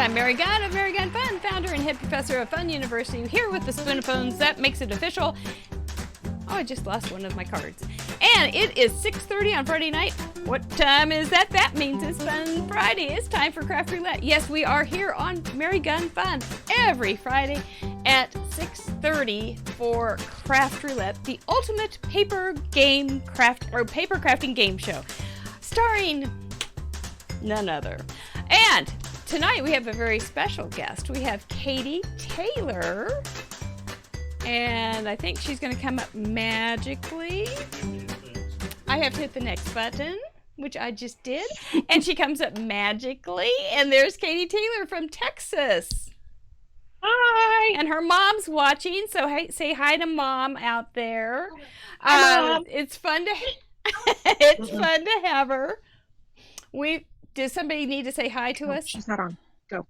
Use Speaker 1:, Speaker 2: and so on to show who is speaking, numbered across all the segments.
Speaker 1: I'm Mary Gunn of Mary Gunn Fun, founder and head professor of Fun University, here with the spoon of phones. That makes it official. Oh, I just lost one of my cards. And it is 6:30 on Friday night. What time is that? That means it's Fun Friday. It's time for Craft Roulette. Yes, we are here on Mary Gunn Fun every Friday at 6:30 for Craft Roulette, the ultimate paper crafting game show, starring none other. And tonight we have a very special guest. We have Katie Taylor. And I think she's going to come up magically. I have to hit the next button, which I just did. And she comes up magically. And there's Katie Taylor from Texas.
Speaker 2: Hi.
Speaker 1: And her mom's watching, so say hi to Mom out there.
Speaker 2: Hi, Mom.
Speaker 1: It's fun to it's fun to have her. Does somebody need to say hi to us?
Speaker 2: She's not on. Go.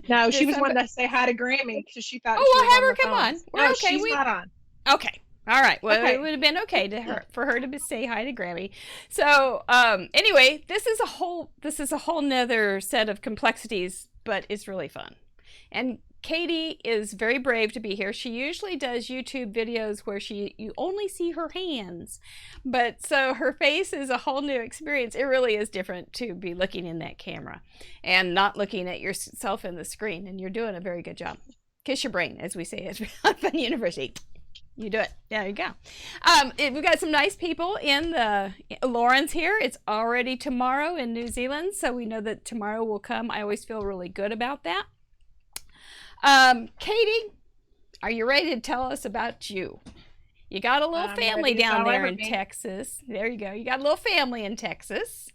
Speaker 2: No, she was wanting to say hi to Grammy because she thought.
Speaker 1: Oh,
Speaker 2: she
Speaker 1: we'll have her
Speaker 2: come
Speaker 1: on. We're
Speaker 2: no,
Speaker 1: okay.
Speaker 2: She's not on.
Speaker 1: Okay. All right. Well,
Speaker 2: okay.
Speaker 1: It would have been okay for her to say hi to Grammy. So, anyway, this is a whole nother set of complexities, but it's really fun. And Katie is very brave to be here. She usually does YouTube videos where you only see her hands, but so her face is a whole new experience. It really is different to be looking in that camera and not looking at yourself in the screen. And you're doing a very good job. Kiss your brain, as we say at Fun University. You do it. There you go. We've got some nice people in Lauren's here. It's already tomorrow in New Zealand, so we know that tomorrow will come. I always feel really good about that. Katie, are you ready to tell us about you? You got a little family down there in Texas. There you go. You got a little family in Texas.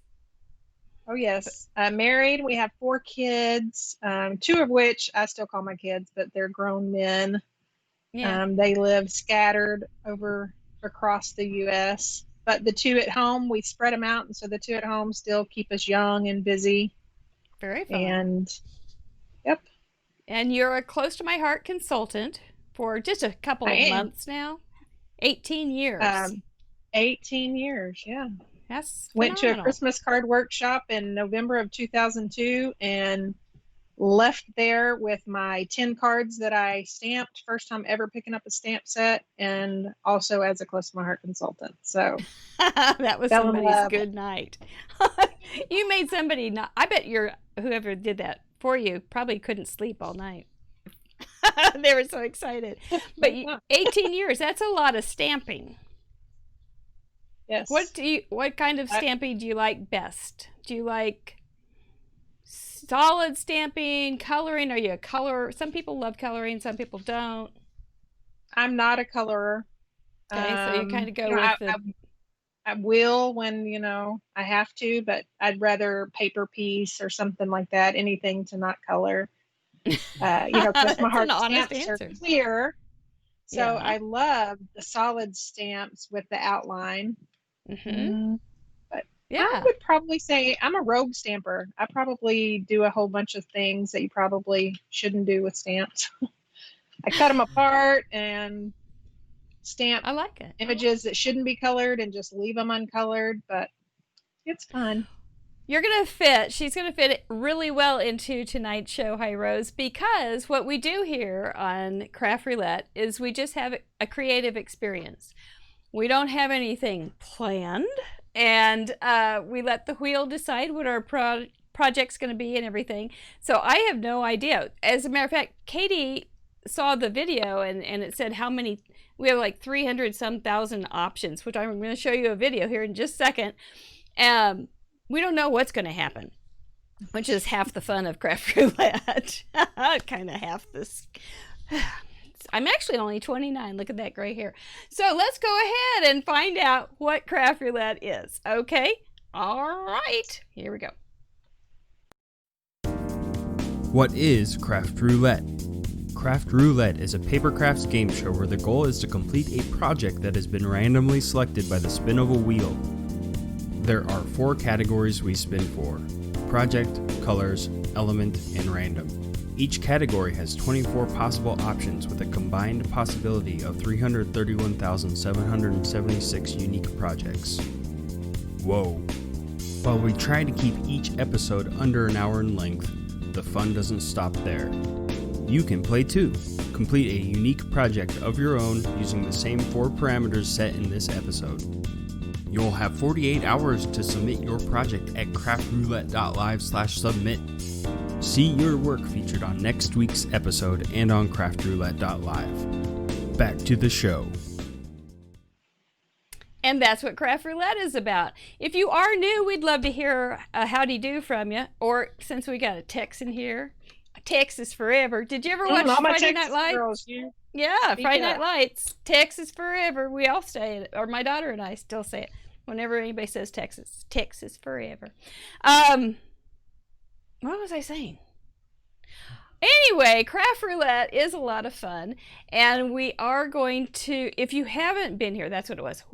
Speaker 2: Oh, yes. I'm married. We have 4 kids, 2 of which I still call my kids, but they're grown men. Yeah. They live scattered across the U.S., but the 2 at home, we spread them out, and so the 2 at home still keep us young and busy.
Speaker 1: Very fun.
Speaker 2: And, yep.
Speaker 1: And you're a close to my heart consultant for just a couple of months now. 18 years.
Speaker 2: 18 years, yeah.
Speaker 1: That's
Speaker 2: Went to a Christmas card workshop in November of 2002 and left there with my 10 cards that I stamped. First time ever picking up a stamp set, and also as a close to my heart consultant. So
Speaker 1: that was somebody's good night. You made somebody not. I bet whoever did that for you probably couldn't sleep all night. They were so excited. But 18 years, that's a lot of stamping.
Speaker 2: Yes.
Speaker 1: What kind of stamping do you like best? Do you like solid stamping, coloring? Are you a colorer? Some people love coloring, some people don't.
Speaker 2: I'm not a colorer.
Speaker 1: Okay, so you kind of go with
Speaker 2: I will when, I have to, but I'd rather paper piece or something like that, anything to not color. Because my heart stamps are clear. So yeah. I love the solid stamps with the outline.
Speaker 1: Mm-hmm.
Speaker 2: But yeah. I would probably say I'm a rogue stamper. I probably do a whole bunch of things that you probably shouldn't do with stamps. I cut them apart and stamp images that shouldn't be colored and just leave them uncolored, but it's fun.
Speaker 1: She's gonna fit really well into tonight's show, Hi Rose, because what we do here on Craft Roulette is we just have a creative experience. We don't have anything planned, and we let the wheel decide what our project's gonna be and everything. So I have no idea. As a matter of fact, Katie saw the video and it said how many. We have like 300-some thousand options, which I'm going to show you a video here in just a second. We don't know what's going to happen, which is half the fun of Craft Roulette. Kind of half this. I'm actually only 29. Look at that gray hair. So let's go ahead and find out what Craft Roulette is. Okay? All right. Here we go.
Speaker 3: What is Craft Roulette? Craft Roulette is a paper crafts game show where the goal is to complete a project that has been randomly selected by the spin of a wheel. There are 4 categories we spin for: project, colors, element, and random. Each category has 24 possible options with a combined possibility of 331,776 unique projects. Whoa. While we try to keep each episode under an hour in length, the fun doesn't stop there. You can play too. Complete a unique project of your own using the same 4 parameters set in this episode. You'll have 48 hours to submit your project at craftroulette.live/submit. See your work featured on next week's episode and on craftroulette.live. Back to the show.
Speaker 1: And that's what Craft Roulette is about. If you are new, we'd love to hear a howdy do from you. Or since we got a Tex in here, Texas Forever. Did you ever watch Friday Night Lights?
Speaker 2: Girls,
Speaker 1: yeah, Friday Night Lights. Texas Forever. We all say it, or my daughter and I still say it whenever anybody says Texas. Texas Forever. What was I saying? Anyway, Craft Roulette is a lot of fun, and we are going to, if you haven't been here, that's what it was.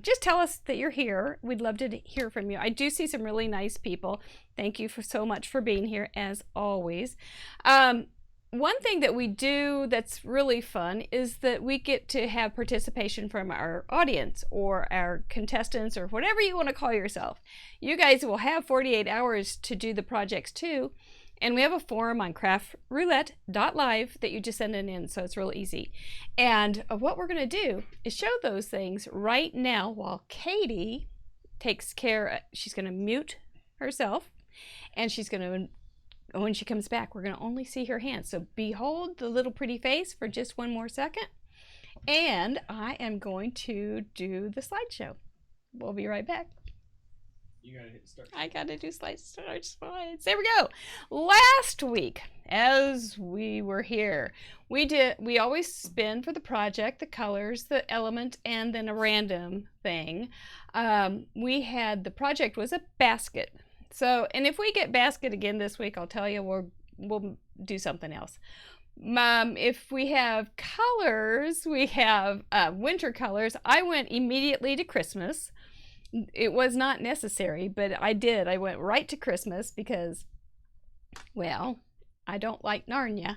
Speaker 1: Just tell us that you're here. We'd love to hear from you. I do see some really nice people. Thank you so much for being here, as always. One thing that we do that's really fun is that we get to have participation from our audience or our contestants or whatever you want to call yourself. You guys will have 48 hours to do the projects too. And we have a forum on craftroulette.live that you just send it in, so it's real easy. And what we're going to do is show those things right now while Katie takes care. She's going to mute herself, and she's going to, when she comes back, we're going to only see her hands. So behold the little pretty face for just one more second. And I am going to do the slideshow. We'll be right back.
Speaker 3: You gotta hit start.
Speaker 1: I gotta do slides. There we go. Last week, as we were here, we always spin for the project, the colors, the element, and then a random thing. The project was a basket. So, and if we get basket again this week, I'll tell you we'll do something else. If we have colors, we have winter colors. I went immediately to Christmas. It was not necessary, but I did. I went right to Christmas because, well, I don't like Narnia.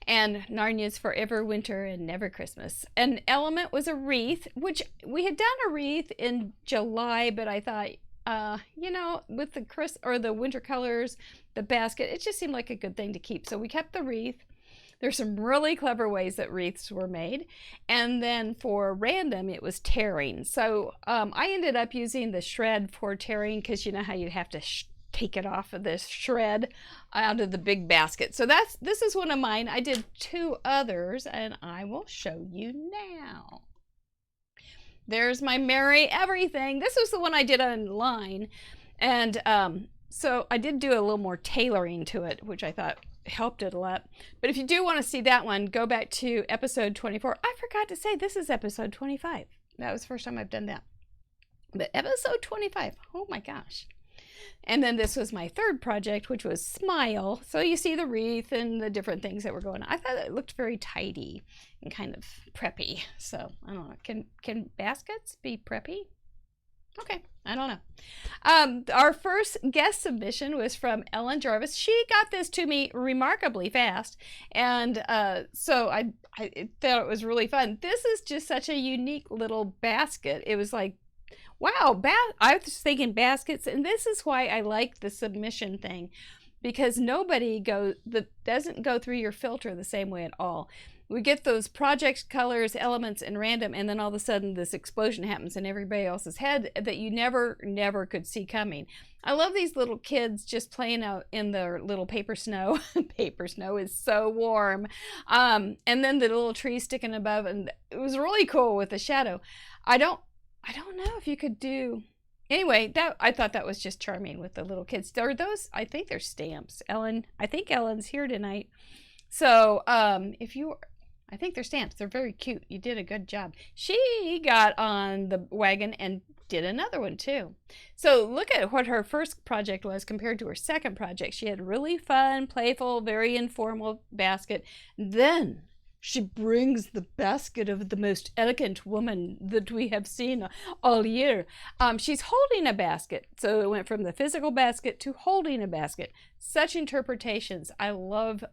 Speaker 1: And Narnia's forever winter and never Christmas. An element was a wreath, which we had done a wreath in July, but I thought, with the winter colors, the basket, it just seemed like a good thing to keep. So we kept the wreath. There's some really clever ways that wreaths were made. And then for random, it was tearing. So I ended up using the shred for tearing because you know how you have to take it off of this shred out of the big basket. So this is one of mine. I did 2 others, and I will show you now. There's my Merry Everything. This was the one I did online. And so I did do a little more tailoring to it, which I thought helped it a lot. But if you do want to see that one, go back to episode 24. I forgot to say this is episode 25. That was the first time I've done that. But episode 25, oh my gosh. And then this was my 3rd project, which was Smile. So you see the wreath and the different things that were going on. I thought it looked very tidy and kind of preppy. So I don't know, can baskets be preppy? Okay, I don't know. Our first guest submission was from Ellen Jarvis. She got this to me remarkably fast, and so I thought it was really fun. This is just such a unique little basket. It was like, wow, I was thinking baskets, and this is why I like the submission thing, because nobody doesn't go through your filter the same way at all. We get those project colors, elements, and random, and then all of a sudden this explosion happens in everybody else's head that you never could see coming. I love these little kids just playing out in their little paper snow. Paper snow is so warm. And then the little tree sticking above, and it was really cool with the shadow. I don't know if you could do... Anyway, I thought that was just charming with the little kids. I think they're stamps. I think Ellen's here tonight. So I think they're stamps. They're very cute. You did a good job. She got on the wagon and did another one too. So look at what her first project was compared to her second project. She had a really fun, playful, very informal basket. Then she brings the basket of the most elegant woman that we have seen all year. She's holding a basket. So it went from the physical basket to holding a basket. Such interpretations. I love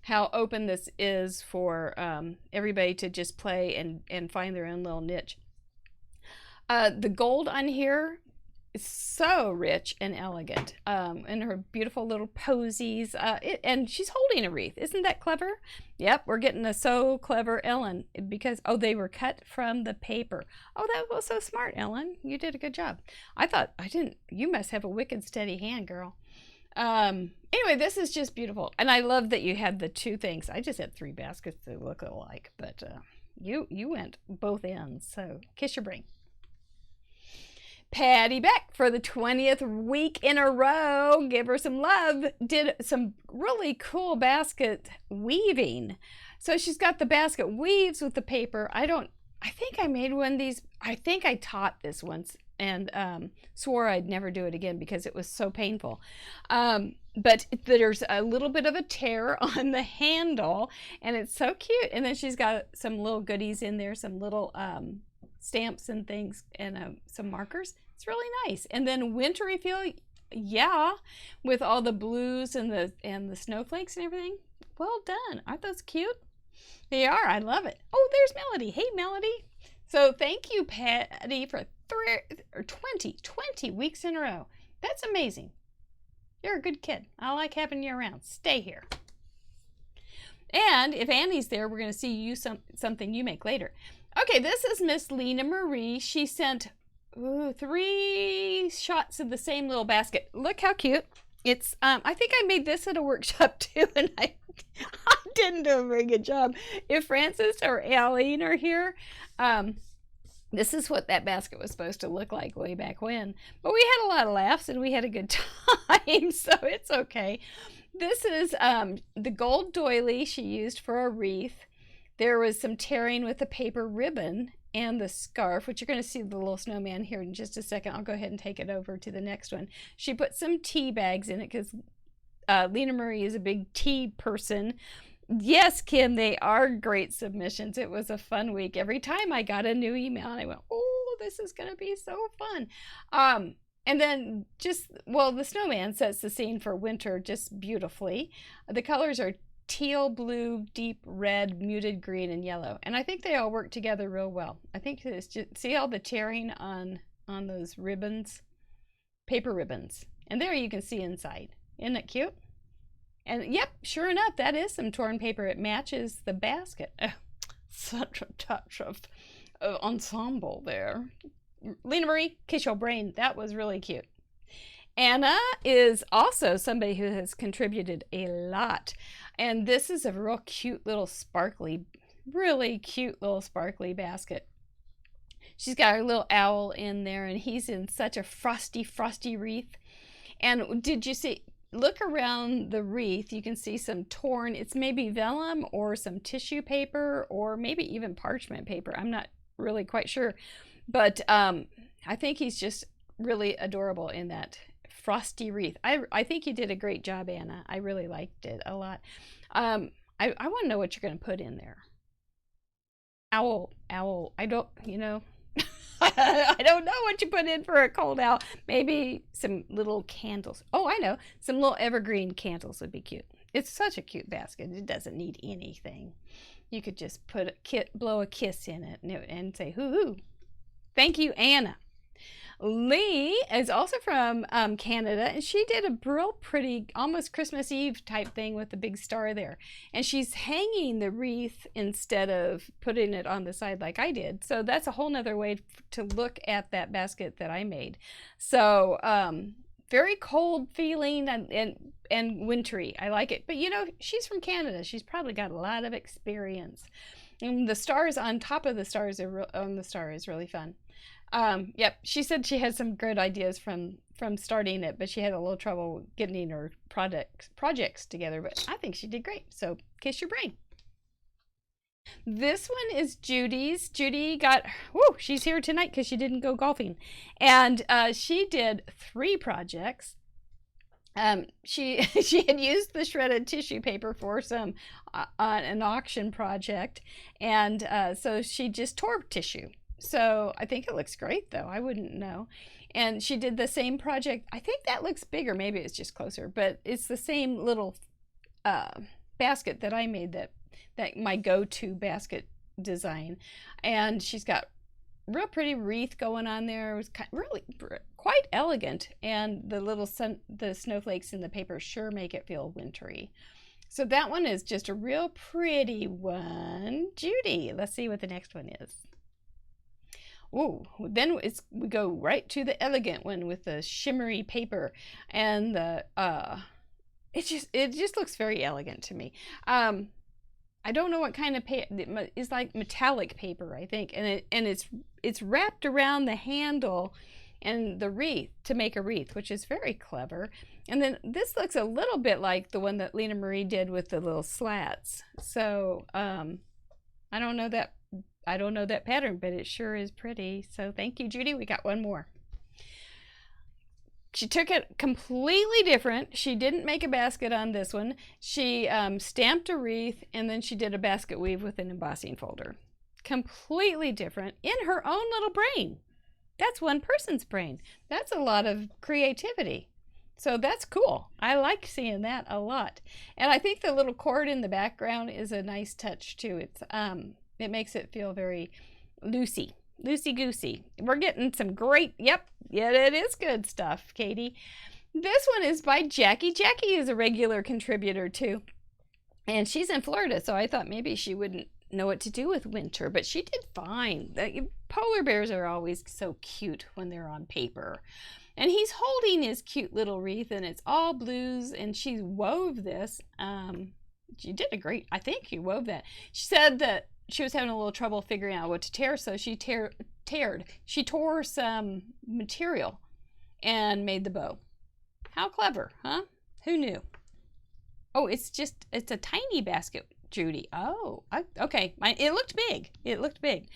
Speaker 1: how open this is for everybody to just play and find their own little niche. The gold on here so rich and elegant, and her beautiful little posies, and she's holding a wreath. Isn't that clever? Yep, we're getting a So Clever Ellen, because they were cut from the paper. Oh, that was so smart, Ellen. You did a good job. You must have a wicked steady hand, girl. Anyway, this is just beautiful, and I love that you had the two things. I just had 3 baskets that look alike, but you went both ends, so kiss your brain. Patty Beck, for the 20th week in a row, give her some love, did some really cool basket weaving. So she's got the basket weaves with the paper. I think I made one of these. I think I taught this once and swore I'd never do it again because it was so painful. But there's a little bit of a tear on the handle, and it's so cute. And then she's got some little goodies in there, some little stamps and things, and some markers. It's really nice. And then wintry feel, yeah, with all the blues and the snowflakes and everything. Well done. Aren't those cute? They are. I love it. Oh, there's Melody. Hey, Melody. So thank you, Patty, for 20 weeks in a row. That's amazing. You're a good kid. I like having you around. Stay here. And if Annie's there, we're going to see you something you make later. Okay, this is Miss Lena Marie. She sent 3 shots of the same little basket. Look how cute. It's I think I made this at a workshop too, and I didn't do a very good job. If Frances or Aline are here, this is what that basket was supposed to look like way back when. But we had a lot of laughs and we had a good time, so it's okay. This is the gold doily she used for a wreath. There was some tearing with the paper ribbon and the scarf, which you're going to see the little snowman here in just a second. I'll go ahead and take it over to the next one. She put some tea bags in it because Lena Marie is a big tea person. Yes, Kim, they are great submissions. It was a fun week. Every time I got a new email, and I went, oh, this is going to be so fun. And then the snowman sets the scene for winter just beautifully. The colors are teal, blue, deep red, muted green, and yellow. And I think they all work together real well. I think it's just, see all the tearing on those ribbons? Paper ribbons. And there you can see inside. Isn't it cute? And yep, sure enough, that is some torn paper. It matches the basket. Oh, such a touch of ensemble there. Lena Marie, kiss your brain. That was really cute. Anna is also somebody who has contributed a lot. And this is a real cute little sparkly, really cute little sparkly basket. She's got her little owl in there, and he's in such a frosty, frosty wreath. And did you see, look around the wreath, you can see some torn, it's maybe vellum or some tissue paper or maybe even parchment paper. I'm not really quite sure. But I think he's just really adorable in that frosty wreath. I think you did a great job, Anna. I really liked it a lot. I want to know what you're going to put in there. Owl. I don't, I don't know what you put in for a cold owl. Maybe some little candles. Oh, I know. Some little evergreen candles would be cute. It's such a cute basket. It doesn't need anything. You could just blow a kiss in it and say, hoo-hoo. Thank you, Anna. Lee is also from Canada, and she did a real pretty, almost Christmas Eve type thing with the big star there. And she's hanging the wreath instead of putting it on the side like I did. So that's a whole nother way to look at that basket that I made. So very cold feeling and wintry. I like it. But she's from Canada. She's probably got a lot of experience. And the stars on top of the stars on the star is really fun. Yep, she said she had some good ideas from starting it, but she had a little trouble getting her projects together, but I think she did great, so kiss your brain. This one is Judy's. Judy she's here tonight because she didn't go golfing, and she did 3 projects. She had used the shredded tissue paper for some an auction project, and so she just tore tissue. So I think it looks great, though. I wouldn't know. And she did the same project. I think that looks bigger. Maybe it's just closer, but it's the same little basket that I made, that my go-to basket design. And she's got real pretty wreath going on there. It was really quite elegant, and the snowflakes in the paper sure make it feel wintry. So that one is just a real pretty one. Judy, let's see what the next one is. Ooh, then we go right to the elegant one with the shimmery paper, and the it just looks very elegant to me. I don't know what kind of paper. It's like metallic paper, I think, and it's wrapped around the handle and the wreath to make a wreath, which is very clever. And then this looks a little bit like the one that Lena Marie did with the little slats. So I don't know that pattern, but it sure is pretty. So thank you, Judy. We got one more. She took it completely different. She didn't make a basket on this one. She stamped a wreath, and then she did a basket weave with an embossing folder. Completely different in her own little brain. That's one person's brain. That's a lot of creativity. So that's cool. I like seeing that a lot. And I think the little cord in the background is a nice touch too. It makes it feel very loosey-goosey. We're getting some great, yeah, it is good stuff, Katie. This one is by Jackie. Jackie is a regular contributor too. And she's in Florida, so I thought maybe she wouldn't know what to do with winter, but she did fine. Polar bears are always so cute when they're on paper. And he's holding his cute little wreath, and it's all blues, and she wove this. She did a great, I think you wove that. She said that she was having a little trouble figuring out what to tear, so she tore some material and made the bow. How clever, huh? Who knew? Oh, it's a tiny basket, Judy. Oh, okay. It looked big.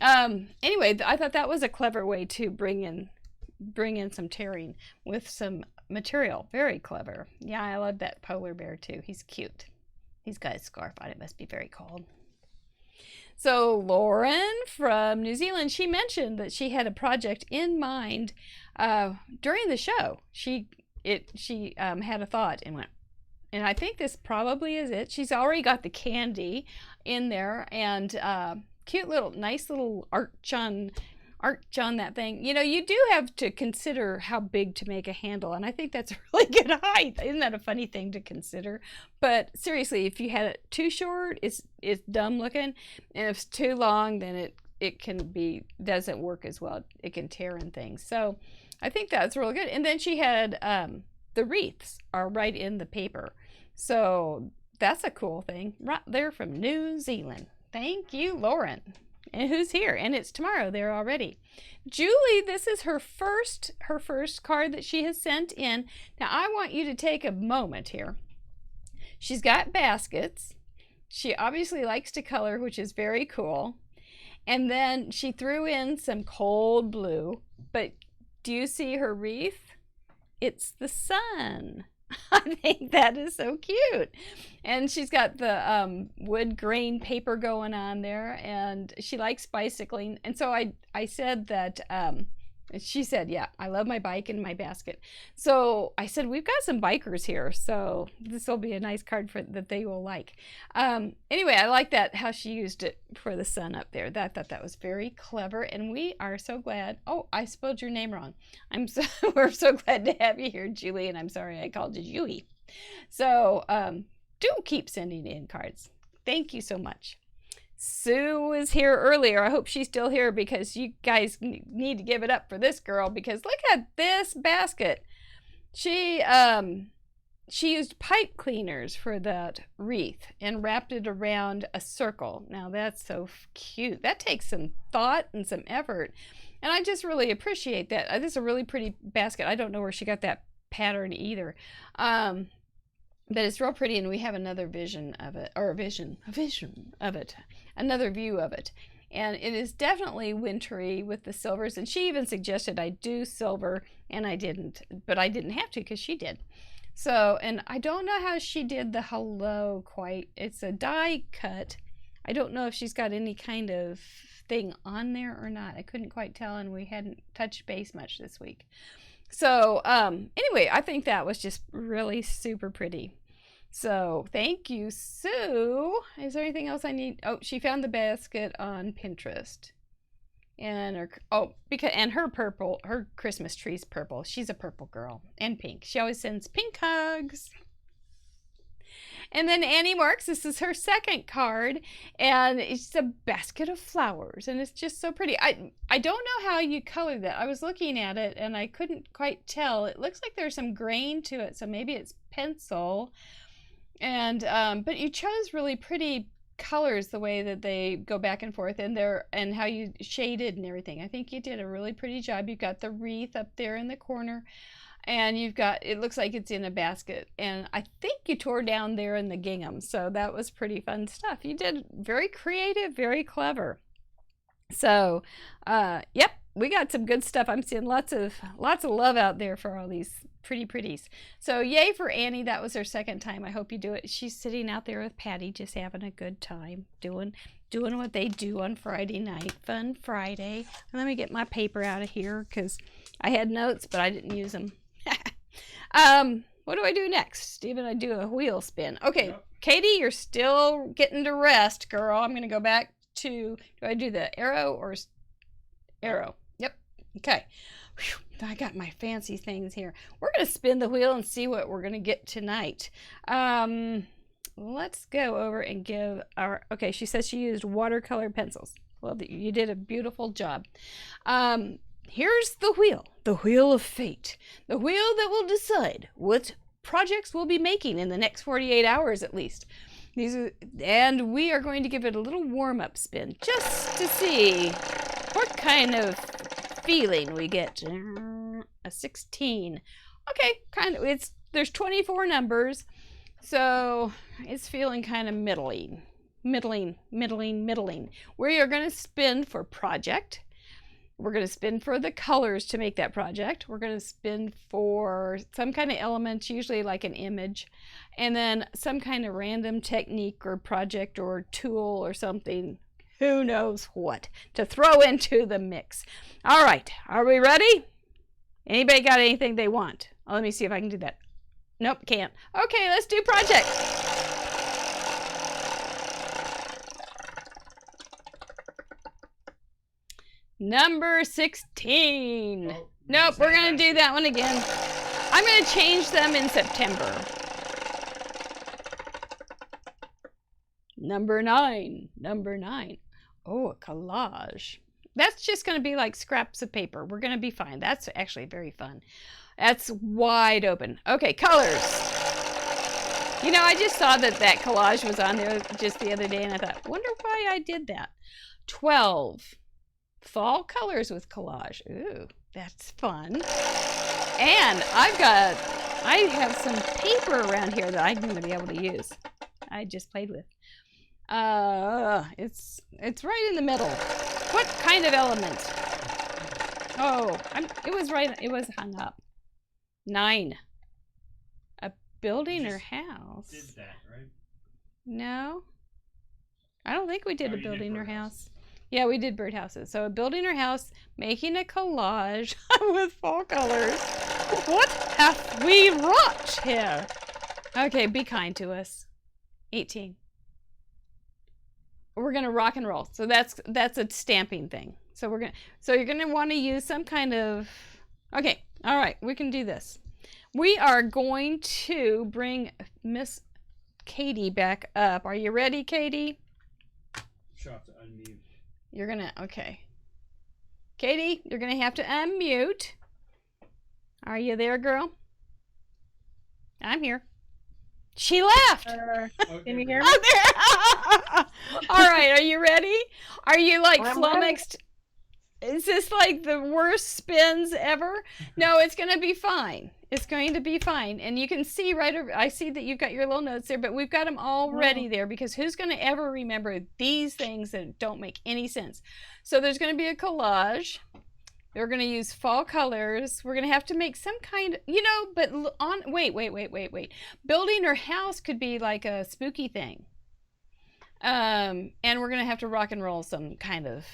Speaker 1: Anyway, I thought that was a clever way to bring in some tearing with some material. Very clever. Yeah, I love that polar bear too. He's cute. He's got a scarf on. It must be very cold. So Lauren from New Zealand, she mentioned that she had a project in mind during the show. She had a thought and went, and I think this probably is it. She's already got the candy in there, and cute little, nice little arch on that thing. You know, you do have to consider how big to make a handle, and I think that's a really good height. Isn't that a funny thing to consider? But seriously, if you had it too short, it's dumb looking, and if it's too long, then it doesn't work as well. It can tear in things. So I think that's really good. And then she had the wreaths are right in the paper, so that's a cool thing. Right there from New Zealand. Thank you, Lauren. And who's here? And it's tomorrow there already. Julie, this is her first card that she has sent in. Now I want you to take a moment here. She's got baskets. She obviously likes to color, which is very cool. And then she threw in some cold blue. But do you see her wreath? It's the sun. I think that is so cute. And she's got the wood grain paper going on there, and she likes bicycling. And so I said that, she said, yeah, I love my bike and my basket. So I said, we've got some bikers here, so this will be a nice card that they will like. Anyway, I like that, how she used it for the sun up there. I thought that was very clever, and we are so glad. Oh, I spelled your name wrong. We're so glad to have you here, Julie, and I'm sorry I called you Julie. So do keep sending in cards. Thank you so much. Sue was here earlier. I hope she's still here, because you guys need to give it up for this girl, because look at this basket. She used pipe cleaners for that wreath and wrapped it around a circle. Now that's so cute. That takes some thought and some effort, and I just really appreciate that. This is a really pretty basket. I don't know where she got that pattern either. But it's real pretty, and we have another vision of it, or a vision of it, another view of it. And it is definitely wintry with the silvers, and she even suggested I do silver, and I didn't, but I didn't have to because she did. So, and I don't know how she did the hello quite. It's a die cut. I don't know if she's got any kind of thing on there or not. I couldn't quite tell, and we hadn't touched base much this week. So anyway, I think that was just really super pretty. So thank you, Sue. Is there anything else I need? Oh, she found the basket on Pinterest. And her Christmas tree's purple. She's a purple girl. And pink. She always sends pink hugs. And then Annie Marks, this is her second card, and it's a basket of flowers, and it's just so pretty. I don't know how you color that. I was looking at it, and I couldn't quite tell. It looks like there's some grain to it, so maybe it's pencil. And but you chose really pretty colors, the way that they go back and forth, and how you shaded and everything. I think you did a really pretty job. You've got the wreath up there in the corner. And you've got, it looks like it's in a basket. And I think you tore down there in the gingham. So that was pretty fun stuff. You did very creative, very clever. So, yep, we got some good stuff. I'm seeing lots of love out there for all these pretties. So yay for Annie. That was her second time. I hope you do it. She's sitting out there with Patty, just having a good time, doing what they do on Friday night. Fun Friday. Let me get my paper out of here because I had notes, but I didn't use them. What do I do next? Stephen, I do a wheel spin. Okay, yep. Katie, you're still getting to rest, girl. I'm going to go back to, do I do the arrow or arrow? Yep. Okay. Whew, I got my fancy things here. We're going to spin the wheel and see what we're going to get tonight. Let's go over and give our, okay, she says she used watercolor pencils. Well, you did a beautiful job. Here's the wheel of fate, the wheel that will decide what projects we'll be making in the next 48 hours at least. And we are going to give it a little warm-up spin just to see what kind of feeling we get. A 16. Okay, there's 24 numbers, so it's feeling kind of middling. We are going to spin for project. We're going to spin for the colors to make that project. We're going to spin for some kind of element, usually like an image, and then some kind of random technique or project or tool or something, who knows what, to throw into the mix. All right, are we ready? Anybody got anything they want? Oh, let me see if I can do that. Nope, can't. Okay, let's do project. Number 16. Oh, nope, we're going to do that one again. I'm going to change them in September. Number 9. Oh, a collage. That's just going to be like scraps of paper. We're going to be fine. That's actually very fun. That's wide open. Okay, colors. You know, I just saw that collage was on there just the other day, and I thought, wonder why I did that. 12. Fall colors with collage. Ooh, that's fun. And I have some paper around here that I'm going to be able to use. I just played with. It's right in the middle. What kind of element? Oh, it was right. It was hung up. 9. A building or house.
Speaker 3: Did that, right?
Speaker 1: No. I don't think we did a building or house. Yeah, we did birdhouses. So a building or house, making a collage with fall colors. What have we wrought here? Okay, be kind to us. 18. We're gonna rock and roll. So that's a stamping thing. So you're gonna want to use some kind of. Okay, all right, we can do this. We are going to bring Miss Katie back up. Are you ready, Katie?
Speaker 3: She'll have to unmute.
Speaker 1: You're gonna, okay. Katie, you're gonna have to unmute. Are you there, girl? I'm here. She left.
Speaker 2: Can you hear me?
Speaker 1: Oh, there. All right, are you ready? Are you like flummoxed? Is this like the worst spins ever? No, it's gonna be fine. It's going to be fine. And you can see right over, I see that you've got your little notes there, but we've got them all ready there, because who's going to ever remember these things that don't make any sense? So there's going to be a collage. They're going to use fall colors. We're going to have to make some kind of, but wait. Building or house could be like a spooky thing. And we're going to have to rock and roll some kind of,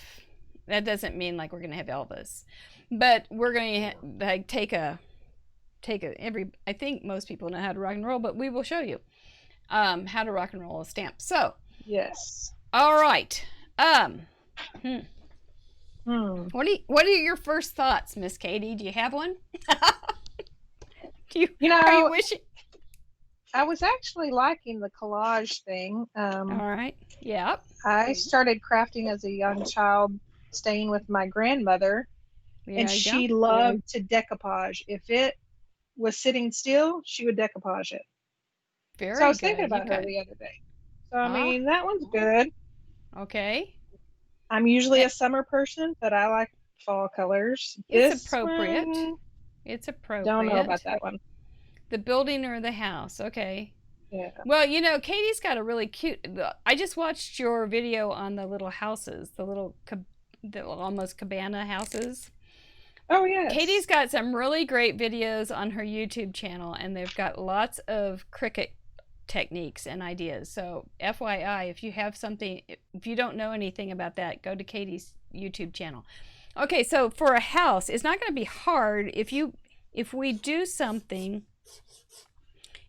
Speaker 1: that doesn't mean like we're going to have Elvis, but we're going to like I think most people know how to rock and roll, but we will show you how to rock and roll a stamp. So
Speaker 2: yes.
Speaker 1: All right. What are your first thoughts, Miss Katie? Do you have one?
Speaker 2: Are
Speaker 1: you wishing?
Speaker 2: I was actually liking the collage thing.
Speaker 1: All right. Yep.
Speaker 2: I started crafting as a young child, staying with my grandmother, and she loved to decoupage. If it was sitting still, she would decoupage it.
Speaker 1: Very
Speaker 2: so I was
Speaker 1: good.
Speaker 2: thinking about her the other day. So, I mean, that one's good.
Speaker 1: Okay.
Speaker 2: I'm usually a summer person, but I like fall colors.
Speaker 1: It's appropriate. It's appropriate.
Speaker 2: Don't know about that one.
Speaker 1: The building or the house. Okay.
Speaker 2: Yeah.
Speaker 1: Well, Katie's got a really cute. I just watched your video on the little houses, the almost cabana houses.
Speaker 2: Oh, yes.
Speaker 1: Katie's got some really great videos on her YouTube channel, and they've got lots of cricket techniques and ideas. So FYI, if you don't know anything about that, go to Katie's YouTube channel. Okay, so for a house, it's not going to be hard if we do something,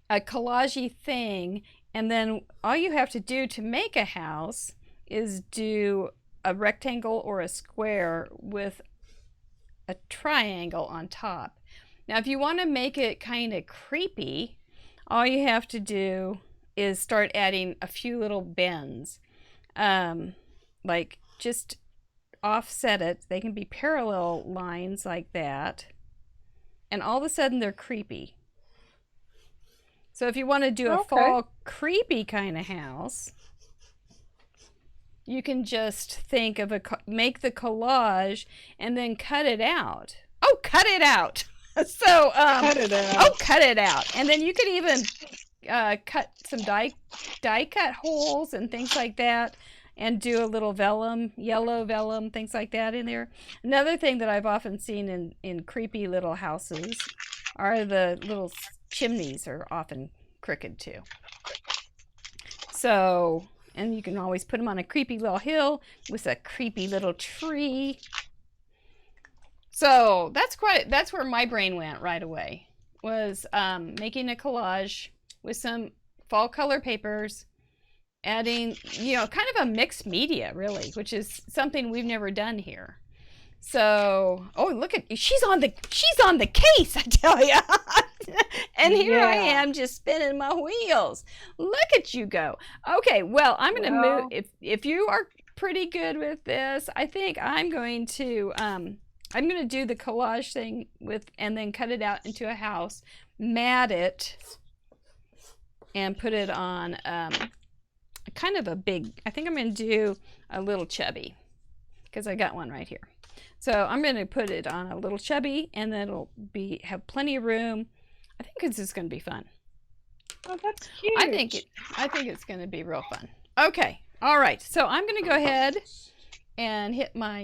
Speaker 1: a collage-y thing, and then all you have to do to make a house is do a rectangle or a square with a triangle on top. Now, if you want to make it kind of creepy, all you have to do is start adding a few little bends. Like just offset it. They can be parallel lines like that. And all of a sudden they're creepy. So if you want to do a fall creepy kind of house, you can just think of make the collage and then cut it out. Oh, cut it out. So,
Speaker 2: cut it out.
Speaker 1: Oh, cut it out. And then you could even cut some die cut holes and things like that, and do a little vellum, yellow vellum, things like that in there. Another thing that I've often seen in creepy little houses are the little chimneys are often crooked too. So, and you can always put them on a creepy little hill with a creepy little tree. So that's where my brain went right away, was making a collage with some fall color papers, adding, kind of a mixed media really, which is something we've never done here. So, look at, she's on the case, I tell ya. And here I am just spinning my wheels. Look at you go. Okay, well, I'm going to move. If you are pretty good with this, I think I'm going to do the collage thing and then cut it out into a house, mat it, and put it on kind of a big, I think I'm going to do a little chubby, because I got one right here. So I'm going to put it on a little chubby, and then it'll have plenty of room. I think this is going to be fun.
Speaker 2: Oh, that's cute.
Speaker 1: I think it's going to be real fun. Okay. All right. So I'm going to go ahead and hit my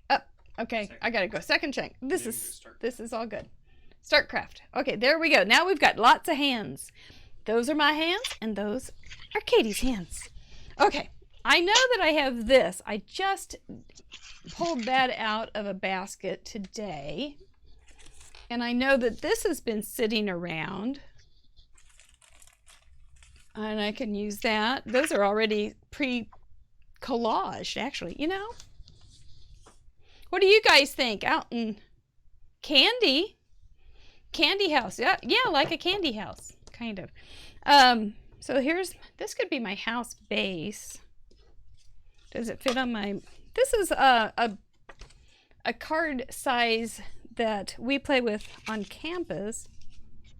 Speaker 1: up. Okay. I got to go second check. This is all good. Start craft. Okay, there we go. Now we've got lots of hands. Those are my hands, and those are Katie's hands. Okay. I know that I have this. I just pulled that out of a basket today. And I know that this has been sitting around. And I can use that. Those are already pre-collaged, actually, What do you guys think? Out in candy house. Yeah, like a candy house, kind of. So this could be my house base. Does it fit on my, this is a card size that we play with on campus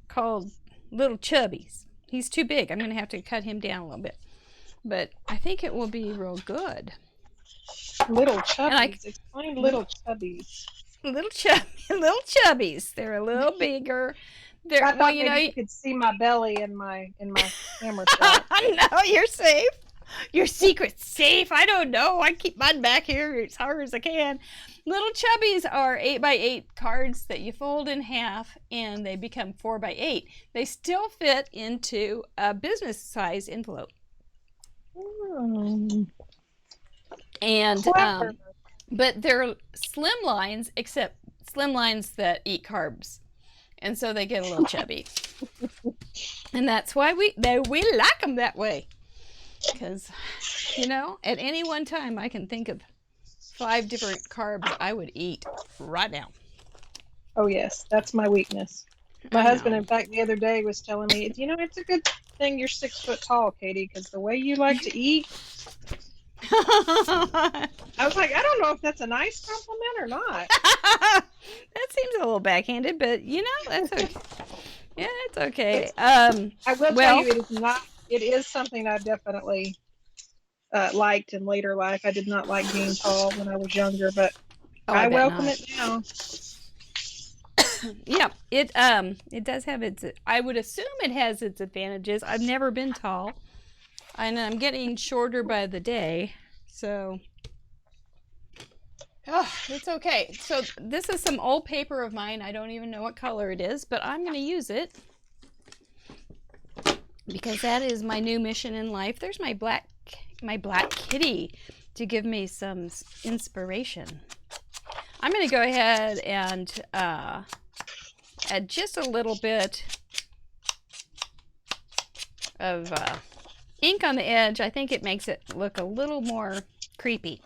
Speaker 1: called Little Chubbies. He's too big. I'm going to have to cut him down a little bit. But I think it will be real good.
Speaker 2: Little Chubbies. Explain Little Chubbies.
Speaker 1: Little Chubbies. They're a little bigger.
Speaker 2: I thought you could see my belly in my camera shot.
Speaker 1: No, you're safe. Your secret's safe. I don't know. I keep mine back here as hard as I can. Little Chubbies are 8x8 cards that you fold in half, and they become 4x8. They still fit into a business size envelope. And but they're slim lines, except slim lines that eat carbs, and so they get a little chubby. And that's why we like them that way. Because, at any one time I can think of 5 different carbs, I would eat right now.
Speaker 2: Oh, yes. That's my weakness. My husband, in fact, the other day was telling me, it's a good thing you're 6 foot tall, Katie, because the way you like to eat. I was like, I don't know if that's a nice compliment or not.
Speaker 1: That seems a little backhanded, but that's okay. Yeah, it's okay.
Speaker 2: I will tell you, it is something I definitely liked in later life. I did not like being tall when I was younger, but I welcome it now.
Speaker 1: Yeah, it does have its. I would assume it has its advantages. I've never been tall, and I'm getting shorter by the day, so. Oh, it's okay. So this is some old paper of mine. I don't even know what color it is, but I'm going to use it because that is my new mission in life. There's my black kitty to give me some inspiration. I'm going to go ahead and add just a little bit of ink on the edge. I think it makes it look a little more creepy.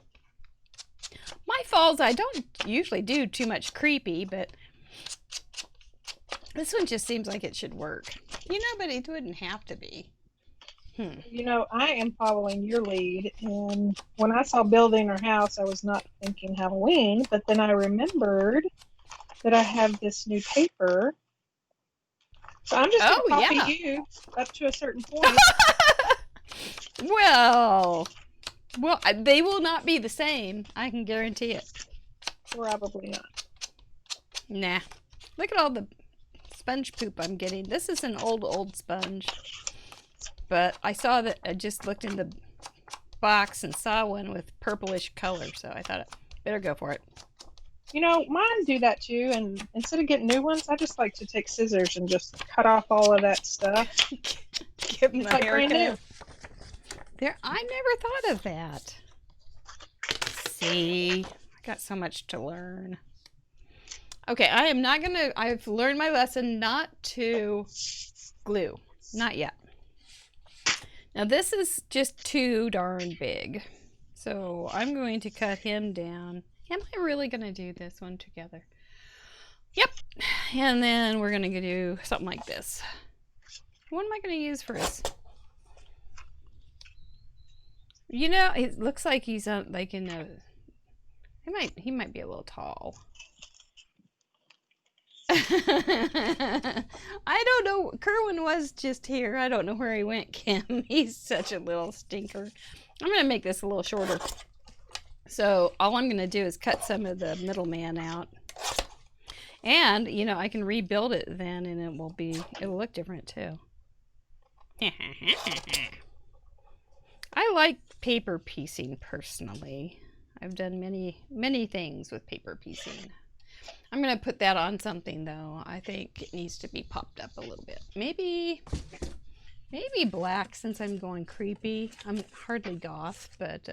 Speaker 1: My falls, I don't usually do too much creepy, but this one just seems like it should work. But it wouldn't have to be.
Speaker 2: I am following your lead, and when I saw building our house, I was not thinking Halloween, but then I remembered that I have this new paper. So I'm just going to copy you up to a certain point.
Speaker 1: Well, they will not be the same. I can guarantee it.
Speaker 2: Probably not.
Speaker 1: Nah. Look at all the sponge poop I'm getting. This is an old sponge. But I saw that, I just looked in the box and saw one with purplish color, so I thought I better go for it.
Speaker 2: Mine do that too, and instead of getting new ones, I just like to take scissors and just cut off all of that stuff.
Speaker 1: Give them a haircut.
Speaker 2: New.
Speaker 1: I never thought of that. See, I got so much to learn. Okay, I've learned my lesson not to glue. Not yet. Now this is just too darn big. So I'm going to cut him down. Am I really going to do this one together? Yep. And then we're going to do something like this. What am I going to use for his... it looks like he's like in a... He might be a little tall. I don't know. Kerwin was just here. I don't know where he went, Kim. He's such a little stinker. I'm going to make this a little shorter. So all I'm going to do is cut some of the middleman out. And, I can rebuild it then, and it'll look different too. I like paper piecing personally. I've done many things with paper piecing. I'm going to put that on something though. I think it needs to be popped up a little bit. Maybe black, since I'm going creepy. I'm hardly goth, but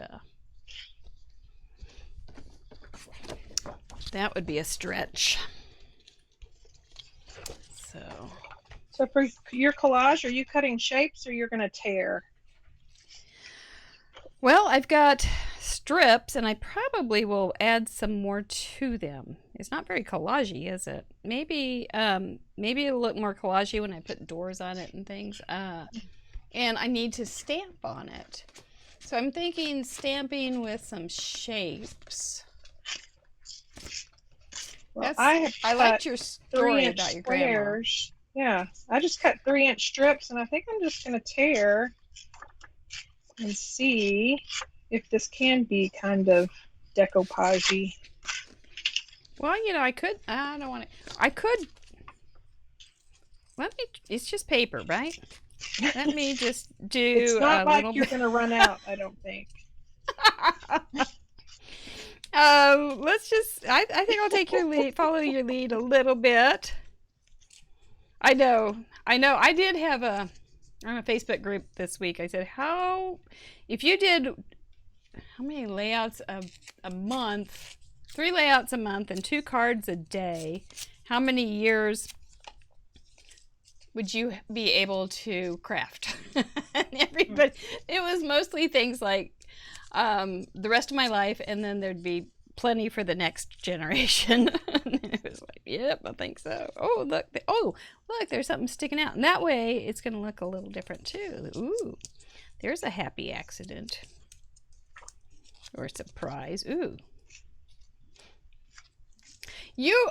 Speaker 1: that would be a stretch.
Speaker 2: So for your collage, are you cutting shapes or you're going to tear?
Speaker 1: Well, I've got strips, and I probably will add some more to them. It's not very collagey, is it? Maybe it'll look more collagey when I put doors on it and things. And I need to stamp on it. So I'm thinking stamping with some shapes.
Speaker 2: Well, I
Speaker 1: liked your story about your grandma.
Speaker 2: Yeah, I just cut 3-inch strips, and I think I'm just going to tear and see if this can be kind of decoupage-y.
Speaker 1: Well, I could. I don't want to. I could. It's just paper, right? Let me just do.
Speaker 2: It's not like you're
Speaker 1: bit.
Speaker 2: Going to run out, I don't think.
Speaker 1: Let's just. I think I'll take your lead. Follow your lead a little bit. I know. I did have on a Facebook group this week. I said, if you did how many layouts a month? 3 layouts a month and 2 cards a day. How many years would you be able to craft? And everybody, it was mostly things like the rest of my life, and then there'd be plenty for the next generation. It was like, yep, I think so. Oh, look, there's something sticking out. And that way, it's going to look a little different, too. Ooh, there's a happy accident. Or surprise. Ooh.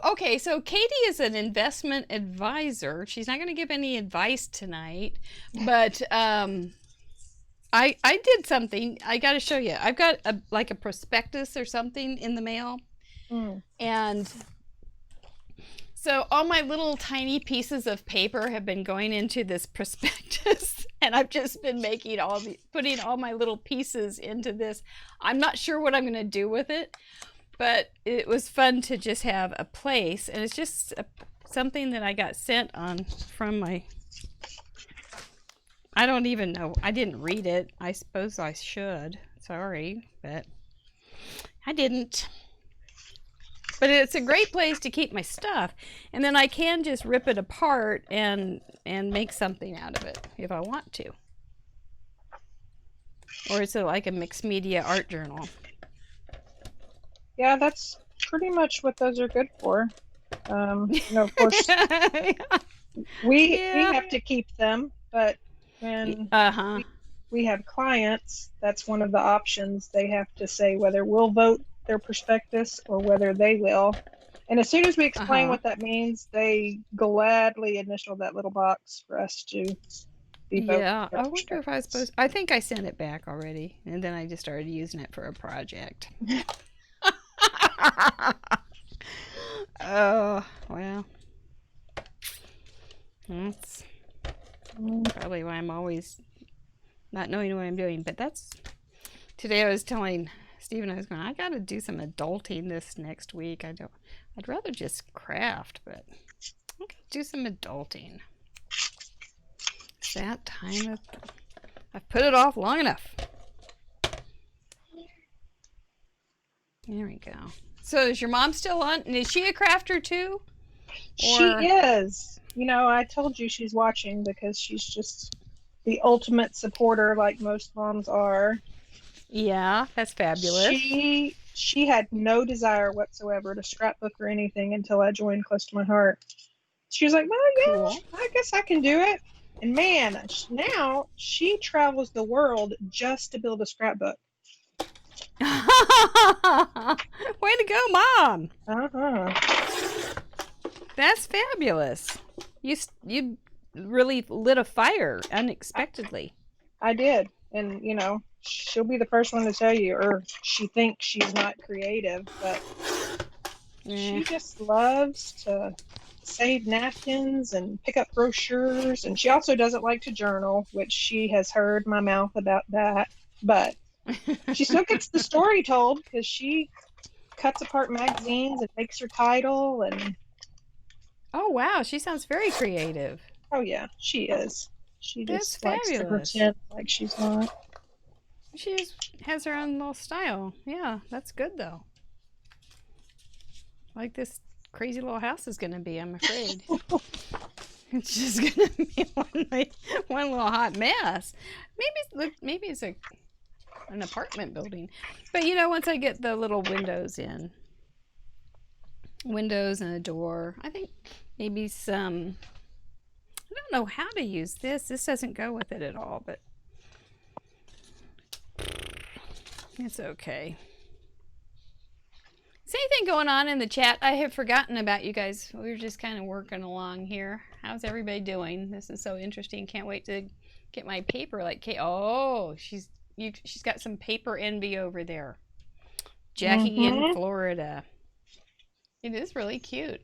Speaker 1: Okay, so Katie is an investment advisor. She's not going to give any advice tonight, but I did something. I got to show you. I've got a prospectus or something in the mail. And so all my little tiny pieces of paper have been going into this prospectus, and I've just been putting all my little pieces into this. I'm not sure what I'm going to do with it, but it was fun to just have a place, and it's just something that I got sent from my... I don't even know. I didn't read it. I suppose I should. Sorry, but I didn't. But it's a great place to keep my stuff. And then I can just rip it apart and make something out of it if I want to. Or is it like a mixed media art journal?
Speaker 2: Yeah, that's pretty much what those are good for. Of course, we have to keep them, but when we have clients, that's one of the options. They have to say whether we'll vote their prospectus or whether they will. And as soon as we explain what that means, they gladly initial that little box for us to be voting.
Speaker 1: Yeah, I wonder if I was supposed... I think I sent it back already, and then I just started using it for a project. Oh, well. That's probably why I'm always not knowing what I'm doing. But today I was telling Stephen, I was going, I got to do some adulting this next week. I'd rather just craft, but I could do some adulting. It's that time I've put it off long enough. There we go. So is your mom still on? And is she a crafter too?
Speaker 2: She is. I told you she's watching because she's just the ultimate supporter, like most moms are.
Speaker 1: Yeah, that's fabulous.
Speaker 2: She had no desire whatsoever to scrapbook or anything until I joined Close to My Heart. She was like, well, yeah, cool. I guess I can do it. And man, now she travels the world just to build a scrapbook.
Speaker 1: Way to go, Mom! That's fabulous. You really lit a fire unexpectedly.
Speaker 2: I did, and she'll be the first one to tell you, or she thinks she's not creative, but she just loves to save napkins and pick up brochures, and she also doesn't like to journal, which she has heard my mouth about that, but she still gets the story told because she cuts apart magazines and makes her title. And
Speaker 1: oh wow, she sounds very creative.
Speaker 2: Oh yeah, she is. She
Speaker 1: That's
Speaker 2: just likes to pretend like she's not.
Speaker 1: She has her own little style. Yeah, that's good though. Like this crazy little house is gonna be, I'm afraid. It's just gonna be one little hot mess. Maybe it's an apartment building, but once I get the little windows and a door, I think maybe some... I don't know how to use this. This doesn't go with it at all, but it's okay. Is anything going on in the chat? I have forgotten about you guys. We were just kind of working along here. How's everybody doing? This is so interesting. Can't wait to get my paper like Kate. Oh, she's got some paper envy over there. Jackie in Florida. It is really cute.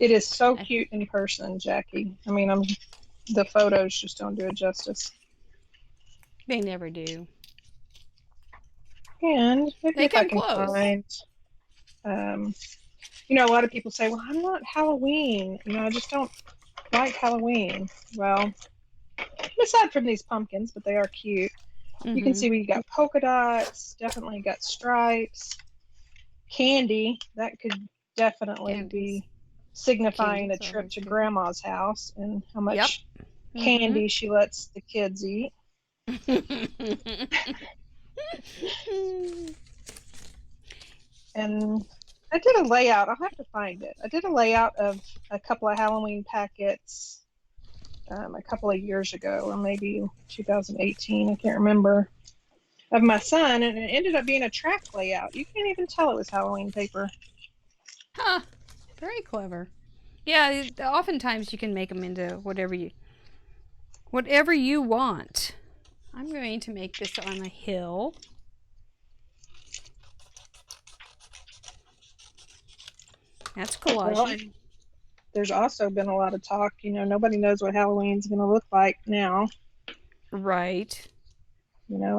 Speaker 2: It is so cute in person, Jackie. I mean, the photos just don't do it justice.
Speaker 1: They never do.
Speaker 2: And maybe if I can find, a lot of people say, well, I'm not Halloween. I just don't like Halloween. Well, aside from these pumpkins, but they are cute. You can see we got polka dots, definitely got stripes, candy. That could definitely be signifying a trip to Grandma's house and how much candy she lets the kids eat. And I did a layout. I'll have to find it. I did a layout of a couple of Halloween packets a couple of years ago, or maybe 2018. I can't remember. Of my son, and it ended up being a track layout. You can't even tell it was Halloween paper.
Speaker 1: Huh. Very clever. Yeah, oftentimes you can make them into whatever you want. I'm going to make this on a hill. That's collage.
Speaker 2: Well, there's also been a lot of talk, nobody knows what Halloween's going to look like now.
Speaker 1: Right.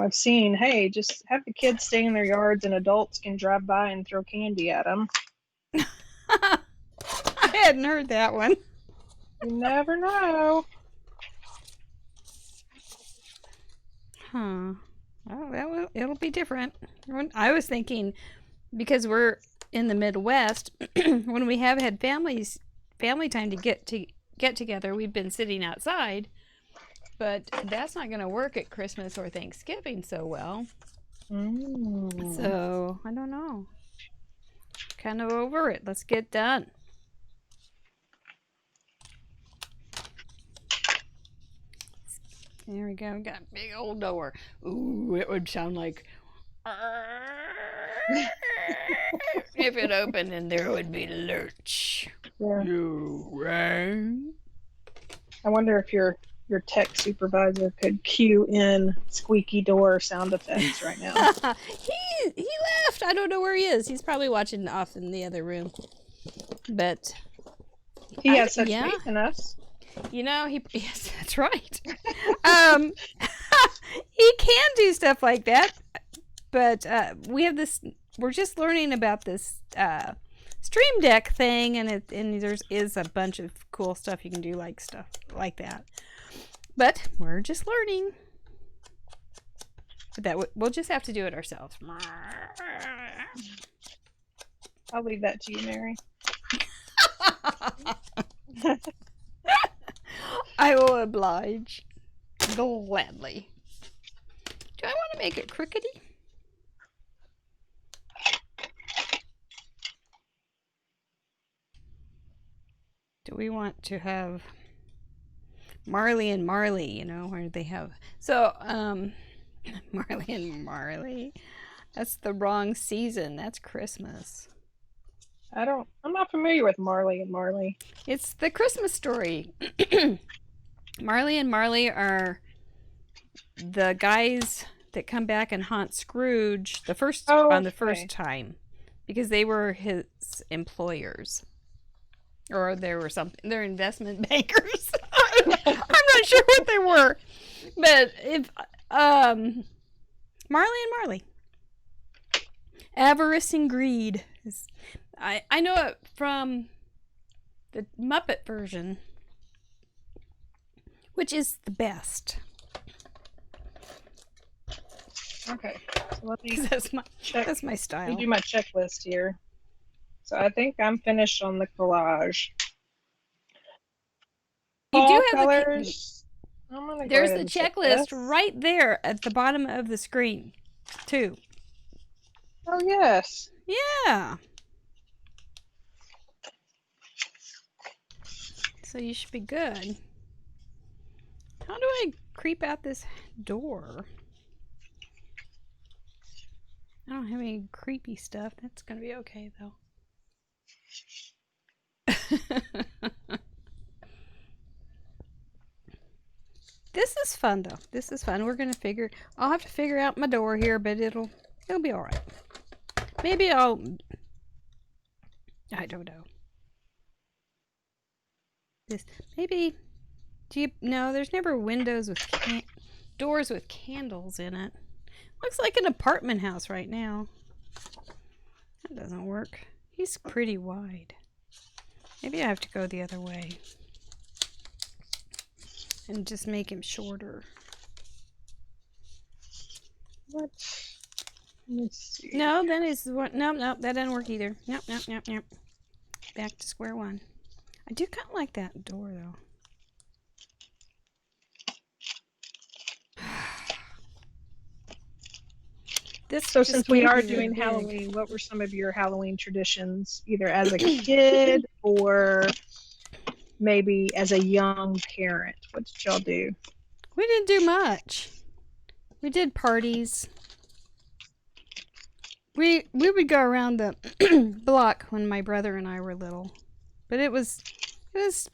Speaker 2: I've seen, hey, just have the kids stay in their yards and adults can drive by and throw candy at them.
Speaker 1: I hadn't heard that one.
Speaker 2: You never know.
Speaker 1: Huh. Oh, it'll be different. I was thinking, because we're in the Midwest, when we have had family time to get together, we've been sitting outside, but that's not going to work at Christmas or Thanksgiving so well. So I don't know. Kind of over it. Let's get done. There we go. Got a big old door. Ooh, it would sound like if it opened and there would be lurch.
Speaker 2: Yeah.
Speaker 1: You rang.
Speaker 2: I wonder if your tech supervisor could cue in squeaky door sound effects right now.
Speaker 1: He left. I don't know where he is. He's probably watching off in the other room. But
Speaker 2: he has such faith in us.
Speaker 1: Yes, that's right. He can do stuff like that, but we have this. We're just learning about this Stream Deck thing, and there is a bunch of cool stuff you can do, stuff like that. But we're just learning. But that we'll just have to do it ourselves.
Speaker 2: I'll leave that to you, Mary.
Speaker 1: I will oblige gladly. Do I want to make it crookedy? Do we want to have Marley and Marley, where they have... So, Marley and Marley. That's the wrong season. That's Christmas.
Speaker 2: I'm not familiar with Marley and Marley.
Speaker 1: It's the Christmas story. Marley and Marley are the guys that come back and haunt Scrooge the first time, because they were his employers, or they were something. They're investment bankers. I'm not sure what they were, but if Marley and Marley, avarice and greed is. I know it from the Muppet version, which is the best.
Speaker 2: Okay, so let me
Speaker 1: that's my style.
Speaker 2: Let me do my checklist here. So I think I'm finished on the collage.
Speaker 1: You do have
Speaker 2: colors.
Speaker 1: There's the checklist right there at the bottom of the screen, too.
Speaker 2: Oh yes.
Speaker 1: Yeah. So you should be good. How do I creep out this door? I don't have any creepy stuff. That's going to be okay, though. This is fun, though. This is fun. We're going to I'll have to figure out my door here, but it'll be all right. Maybe I don't know. No, there's never windows with doors with candles in it. Looks like an apartment house right now. That doesn't work. He's pretty wide. Maybe I have to go the other way and just make him shorter.
Speaker 2: What? Let's see.
Speaker 1: No, that is what. Nope, that doesn't work either. Nope. Back to square one. I do kind of like that door, though.
Speaker 2: So since we are doing Halloween, what were some of your Halloween traditions, either as a kid or maybe as a young parent? What did y'all do?
Speaker 1: We didn't do much. We did parties. We would go around the block when my brother and I were little, but it was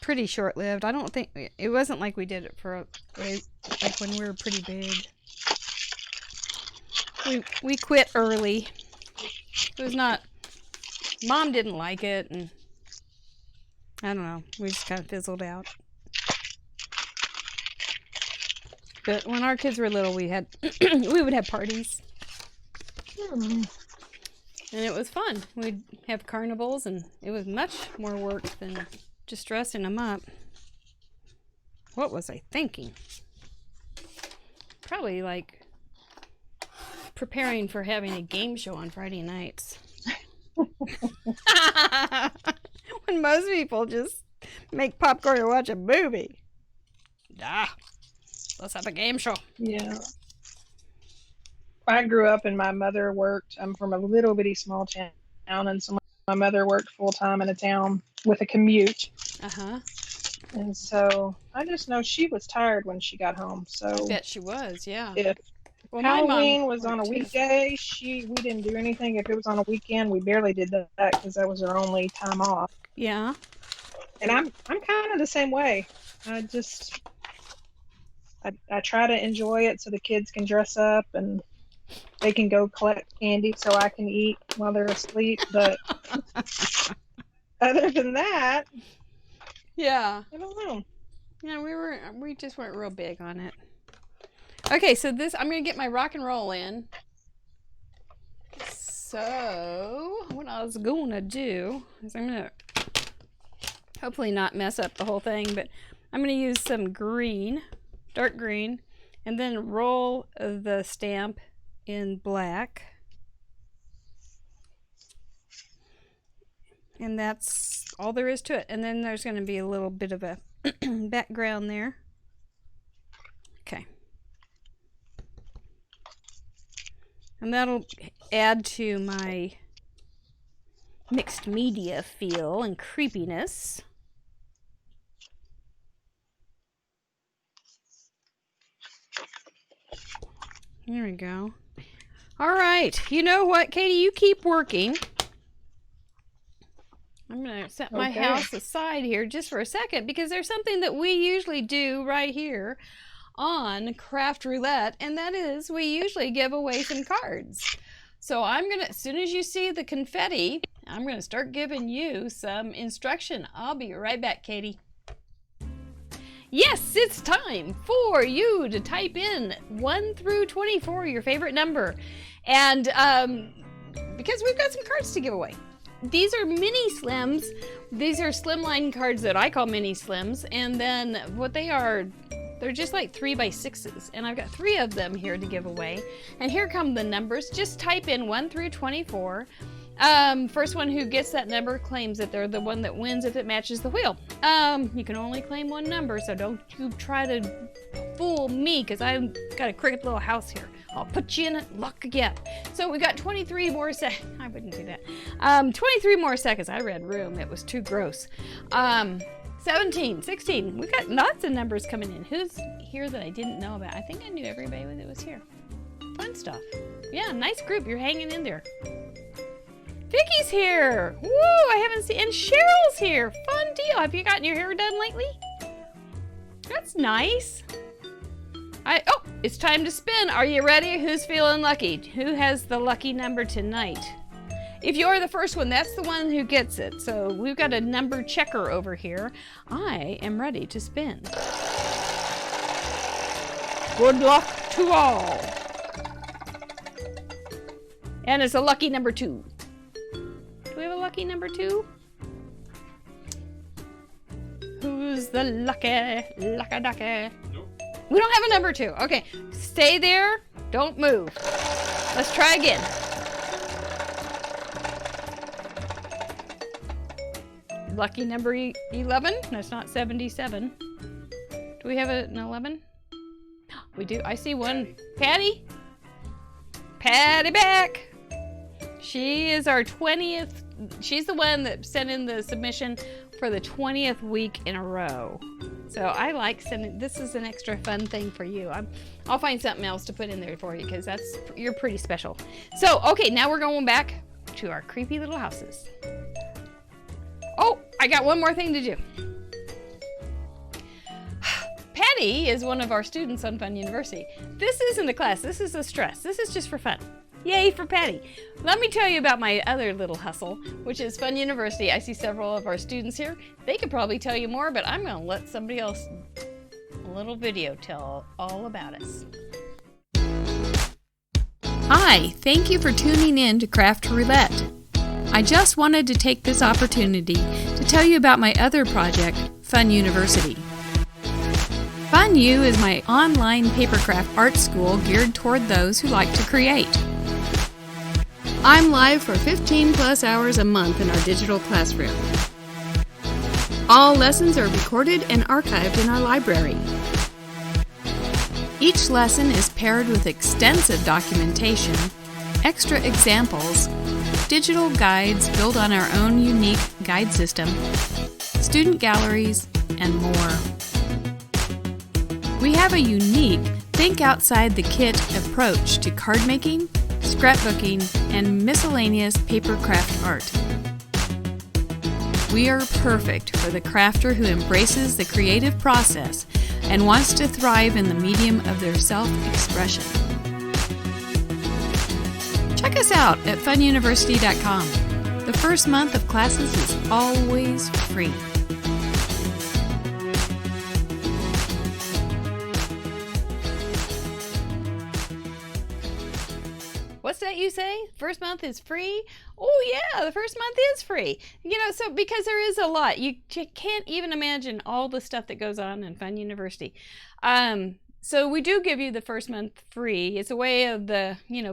Speaker 1: pretty short-lived. I don't think it wasn't like we did it for like when we were pretty big. We quit early. It was not. Mom didn't like it, and I don't know. We just kind of fizzled out. But when our kids were little, we would have parties. And it was fun. We'd have carnivals, and it was much more work than just dressing them up. What was I thinking? Probably like preparing for having a game show on Friday nights. When most people just make popcorn and watch a movie. Let's have a game show.
Speaker 2: Yeah. I grew up and my mother worked. I'm from a little bitty small town, and so my mother worked full time in a town with a commute. And so I just know she was tired when she got home. So
Speaker 1: I bet she was, yeah.
Speaker 2: If Halloween was on a weekday, we didn't do anything. If it was on a weekend, we barely did that because that was our only time off.
Speaker 1: Yeah.
Speaker 2: And I'm kind of the same way. I try to enjoy it so the kids can dress up and they can go collect candy so I can eat while they're asleep. But other than that,
Speaker 1: yeah,
Speaker 2: I don't know.
Speaker 1: Yeah, we just weren't real big on it. Okay, so I'm gonna get my rock and roll in. So what I was gonna do is I'm gonna hopefully not mess up the whole thing, but I'm gonna use some green, dark green, and then roll the stamp in black. And that's all there is to it. And then there's going to be a little bit of a background there. Okay. And that'll add to my mixed media feel and creepiness. There we go. All right. You know what, Katie? You keep working. I'm going to set my house aside here just for a second because there's something that we usually do right here on Craft Roulette, and that is we usually give away some cards. So I'm going to, as soon as you see the confetti, I'm going to start giving you some instruction. I'll be right back, Katie. Yes, it's time for you to type in 1 through 24, your favorite number. And because we've got some cards to give away. These are mini slims. These are slimline cards that I call mini slims. And then what they are, they're just like 3x6s. And I've got 3 of them here to give away. And here come the numbers. Just type in 1 through 24. First one who gets that number claims that they're the one that wins if it matches the wheel. You can only claim one number, so don't you try to fool me, because I've got a crooked little house here. I'll put you in luck again. So we got 23 more seconds. I wouldn't do that. 23 more seconds. I read room. It was too gross. 17, 16. We got lots of numbers coming in. Who's here that I didn't know about? I think I knew everybody that was here. Fun stuff. Yeah, nice group. You're hanging in there. Vicky's here. Woo, I haven't seen. And Cheryl's here. Fun deal. Have you gotten your hair done lately? That's nice. Oh, it's time to spin. Are you ready? Who's feeling lucky? Who has the lucky number tonight? If you're the first one, that's the one who gets it. So we've got a number checker over here. I am ready to spin. Good luck to all. And it's a lucky number 2. Do we have a lucky number 2? Who's the lucky ducky? Nope. We don't have a number 2. Okay, stay there. Don't move. Let's try again. Lucky number 11. That's not 77. Do we have an 11? We do. I see one. Patty? Patty back. She is our 20th. She's the one that sent in the submission for the 20th week in a row. So I like sending. This is an extra fun thing for you. I'll find something else to put in there for you because you're pretty special. So okay, now we're going back to our creepy little houses. Oh, I got one more thing to do. Patty is one of our students on Fun University. This isn't a class. This is a stress. This is just for fun. Yay for Patty. Let me tell you about my other little hustle, which is Fun University. I see several of our students here. They could probably tell you more, but I'm going to let somebody else, a little video, tell all about us. Hi, thank you for tuning in to Craft Roulette. I just wanted to take this opportunity to tell you about my other project, Fun University. Fun U is my online papercraft art school geared toward those who like to create. I'm live for 15 plus hours a month in our digital classroom. All lessons are recorded and archived in our library. Each lesson is paired with extensive documentation, extra examples, digital guides built on our own unique guide system, student galleries, and more. We have a unique think outside the kit approach to card making, scrapbooking, and miscellaneous papercraft art. We are perfect for the crafter who embraces the creative process and wants to thrive in the medium of their self-expression. Check us out at fununiversity.com. The first month of classes is always free. What's that you say? First month is free? Oh yeah, the first month is free. You know, so because there is a lot. You can't even imagine all the stuff that goes on in Fun University. So we do give you the first month free. It's a way of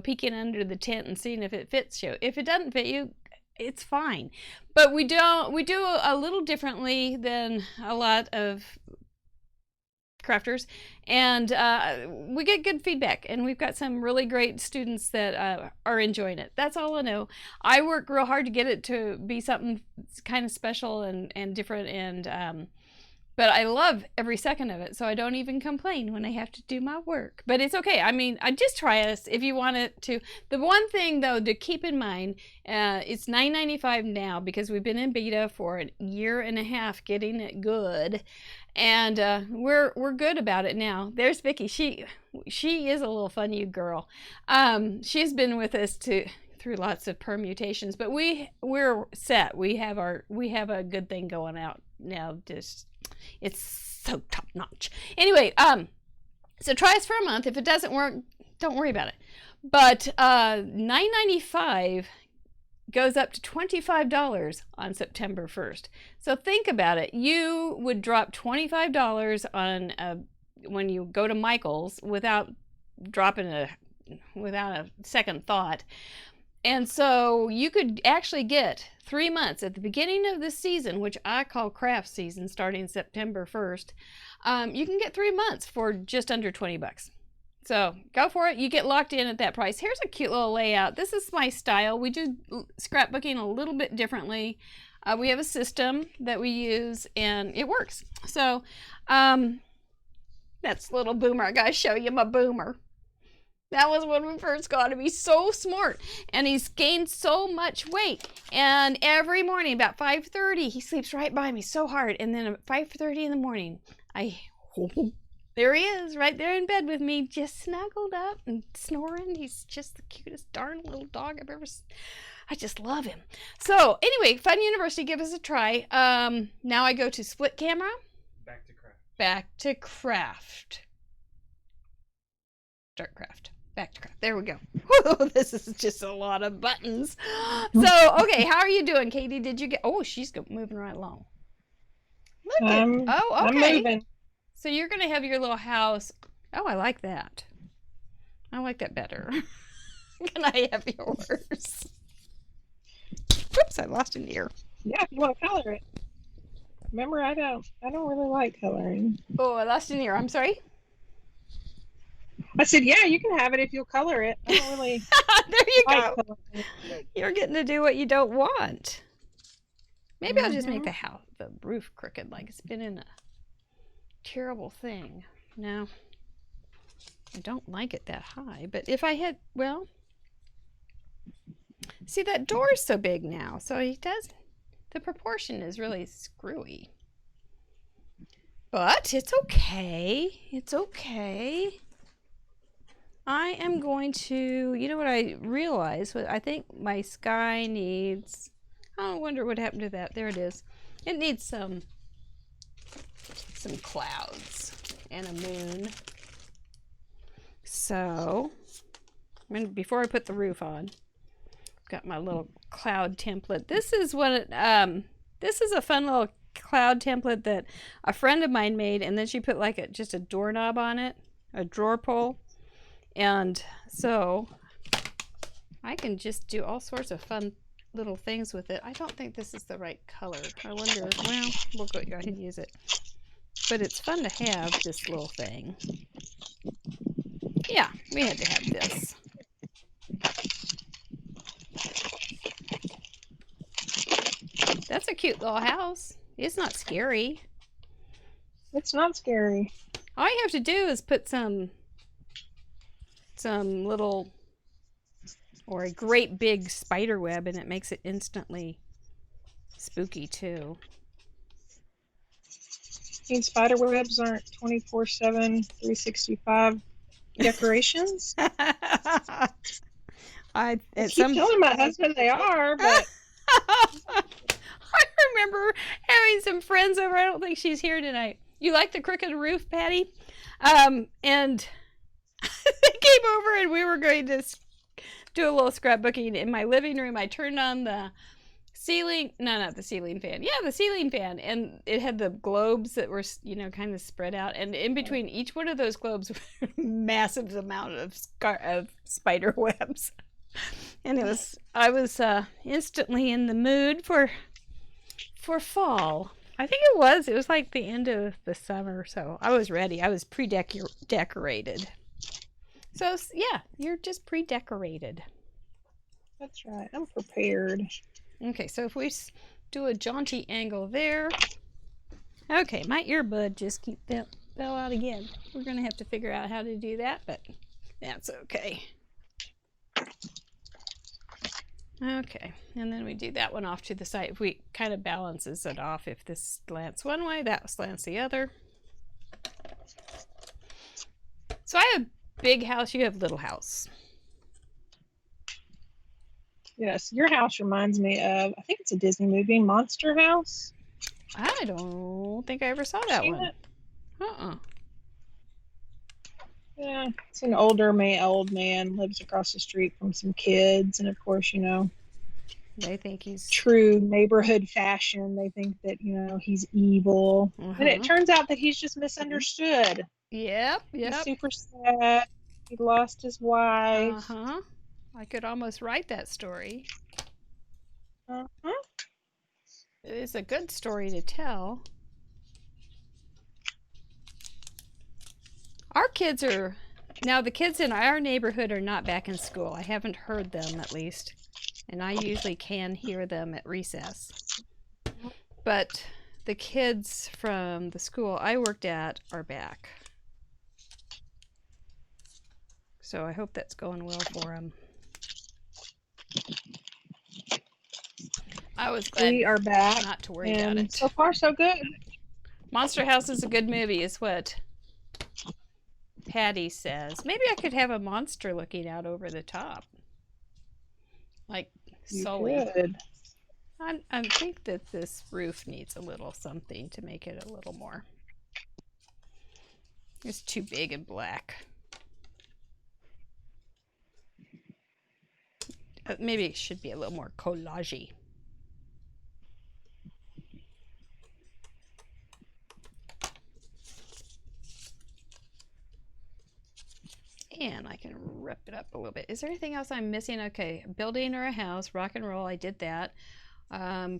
Speaker 1: peeking under the tent and seeing if it fits you. If it doesn't fit you, it's fine. But we do a little differently than a lot of crafters, and we get good feedback, and we've got some really great students that are enjoying it. That's all I know. I work real hard to get it to be something kind of special and different, and but I love every second of it, so I don't even complain when I have to do my work. But it's okay. I mean, I just try us if you want it to. The one thing though to keep in mind, it's $9.95 now because we've been in beta for a year and a half getting it good. And we're good about it now. There's Vicky. She is a little Fun U girl. She's been with us through lots of permutations, but we're set. We have a good thing going out now. It's so top notch. Anyway, so try us for a month. If it doesn't work, don't worry about it. But $9.95 goes up to $25 on September 1st. So think about it. You would drop $25 on when you go to Michael's without a second thought. And so you could actually get 3 months at the beginning of the season, which I call craft season, starting September 1st. You can get 3 months for just under $20. So go for it. You get locked in at that price. Here's a cute little layout. This is my style. We do scrapbooking a little bit differently. We have a system that we use, and it works. So that's little Boomer. I gotta show you my Boomer. That was when we first got him. He's so smart, and he's gained so much weight. And every morning about 5:30, he sleeps right by me so hard. And then at 5:30 in the morning, there he is, right there in bed with me, just snuggled up and snoring. He's just the cutest darn little dog I've ever seen. I just love him. So anyway, Fun University, give us a try. Now I go to split camera.
Speaker 3: Back to craft.
Speaker 1: Back to craft. Start craft. Back to craft. There we go. Whew, this is just a lot of buttons. So, okay, how are you doing, Katie? Did you get... Oh, she's moving right along. Look at... Oh, okay.
Speaker 2: I'm moving.
Speaker 1: So you're going to have your little house. Oh, I like that. I like that better. Can I have yours? Whoops, I lost an ear.
Speaker 2: Yeah, if you want to color it. Remember, I don't really like coloring.
Speaker 1: Oh, I lost an ear. I'm sorry.
Speaker 2: I said, yeah, you can have it if you'll color it. I don't really
Speaker 1: There you
Speaker 2: like
Speaker 1: go.
Speaker 2: coloring.
Speaker 1: You're getting to do what you don't want. Maybe I'll just make
Speaker 2: Mm-hmm.
Speaker 1: the roof crooked, like it's been in a terrible thing. No, I don't like it that high. But if I had, well, see, that door is so big now, so he does. The proportion is really screwy. But it's okay. It's okay. I am going to, you know what I realized? I think my sky needs, oh, I wonder what happened to that. There it is. It needs some clouds and a moon. So, before I put the roof on, I've got my little cloud template. This is this is a fun little cloud template that a friend of mine made, and then she put like just a doorknob on it, a drawer pull. And so I can just do all sorts of fun little things with it. I don't think this is the right color. I wonder, well, we'll go ahead and use it. But it's fun to have this little thing. Yeah, we had to have this. That's a cute little house. It's not scary.
Speaker 2: It's not scary.
Speaker 1: All you have to do is put some little, or a great big spider web, and it makes it instantly spooky too.
Speaker 2: These spider webs aren't 24/7, 365 decorations.
Speaker 1: I
Speaker 2: keep telling my husband they are, but
Speaker 1: I remember having some friends over. I don't think she's here tonight. You like the crooked roof, Patty? And they came over and we were going to do a little scrapbooking in my living room. I turned on the ceiling, no, not the ceiling fan. Yeah, the ceiling fan. And it had the globes that were, kind of spread out. And in between each one of those globes were a massive amount of spider webs. And I was instantly in the mood for fall. I think it was like the end of the summer, so I was ready. I was pre-decorated. So yeah, you're just pre-decorated.
Speaker 2: That's right. I'm prepared.
Speaker 1: Okay, so if we do a jaunty angle there. Okay, my earbud just fell out again. We're gonna have to figure out how to do that, but that's okay. Okay, and then we do that one off to the side. If we kind of balances it off. If this slants one way, that slants the other. So I have big house, you have little house.
Speaker 2: Yes, your house reminds me of, I think it's a Disney movie, Monster House.
Speaker 1: I don't think I ever saw that one.
Speaker 2: It?
Speaker 1: Uh-uh.
Speaker 2: Yeah, it's an old man lives across the street from some kids, and of course,
Speaker 1: they think he's
Speaker 2: true neighborhood fashion. They think that he's evil, and it turns out that he's just misunderstood.
Speaker 1: Yep.
Speaker 2: He's super sad. He lost his wife.
Speaker 1: I could almost write that story. It's a good story to tell. The kids in our neighborhood are not back in school. I haven't heard them, at least. And I usually can hear them at recess. But the kids from the school I worked at are back. So I hope that's going well for them. I was glad
Speaker 2: we are back,
Speaker 1: not to worry about it.
Speaker 2: So far, so good.
Speaker 1: Monster House is a good movie, is what Patty says. Maybe I could have a monster looking out over the top. Like Sully. I think that this roof needs a little something to make it a little more. It's too big and black. Maybe it should be a little more collage-y. And I can rip it up a little bit. Is there anything else I'm missing? Okay, a building or a house, rock and roll, I did that.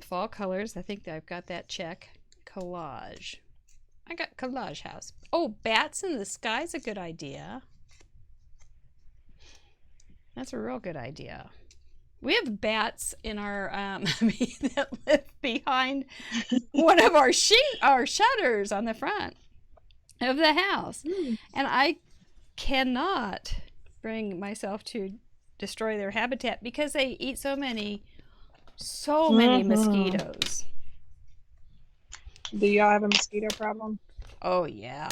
Speaker 1: Fall colors, I think I've got that check. Collage. I got collage house. Oh, bats in the sky is a good idea. That's a real good idea. We have bats in our that live behind one of our shutters on the front of the house, and I cannot bring myself to destroy their habitat because they eat so many mosquitoes.
Speaker 2: Do y'all have a mosquito problem?
Speaker 1: Oh yeah.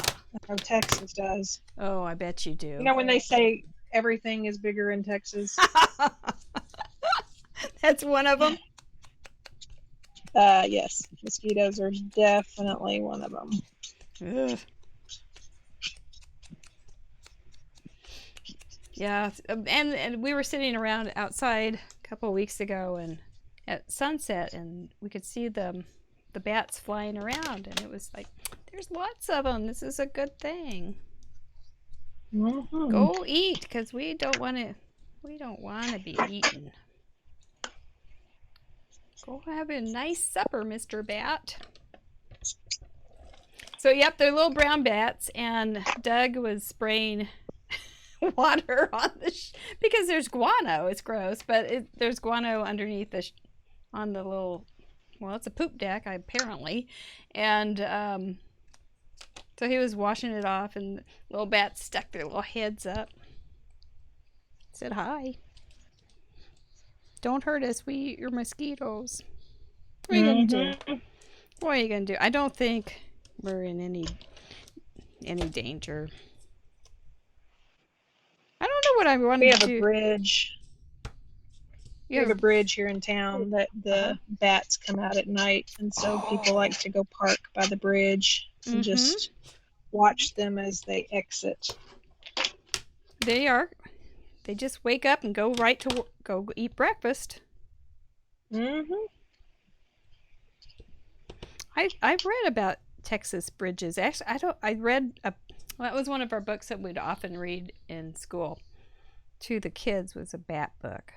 Speaker 2: Oh, Texas does.
Speaker 1: Oh, I bet you do.
Speaker 2: You know when they say everything is bigger in Texas?
Speaker 1: That's one of them.
Speaker 2: Yes, mosquitoes are definitely one of them.
Speaker 1: Ugh. Yeah, and we were sitting around outside a couple of weeks ago and at sunset, and we could see the bats flying around, and it was like, there's lots of them. This is a good thing. Go eat, because we don't want to be eaten. Go have a nice supper, Mr. Bat. So, yep, they're little brown bats, and Doug was spraying water on because there's guano. It's gross, but there's guano underneath on the little, well, it's a poop deck, apparently. And so he was washing it off, and little bats stuck their little heads up. Said hi. Don't hurt us. We eat your mosquitoes. What are you going to do? What are you going to do? I don't think we're in any danger. I don't know what I want to do.
Speaker 2: We have a bridge. We have a bridge here in town that the bats come out at night, and so people like to go park by the bridge and just watch them as they exit.
Speaker 1: They just wake up and go right to go eat breakfast. I've read about Texas bridges. Actually, that was one of our books that we'd often read in school to the kids, was a bat book.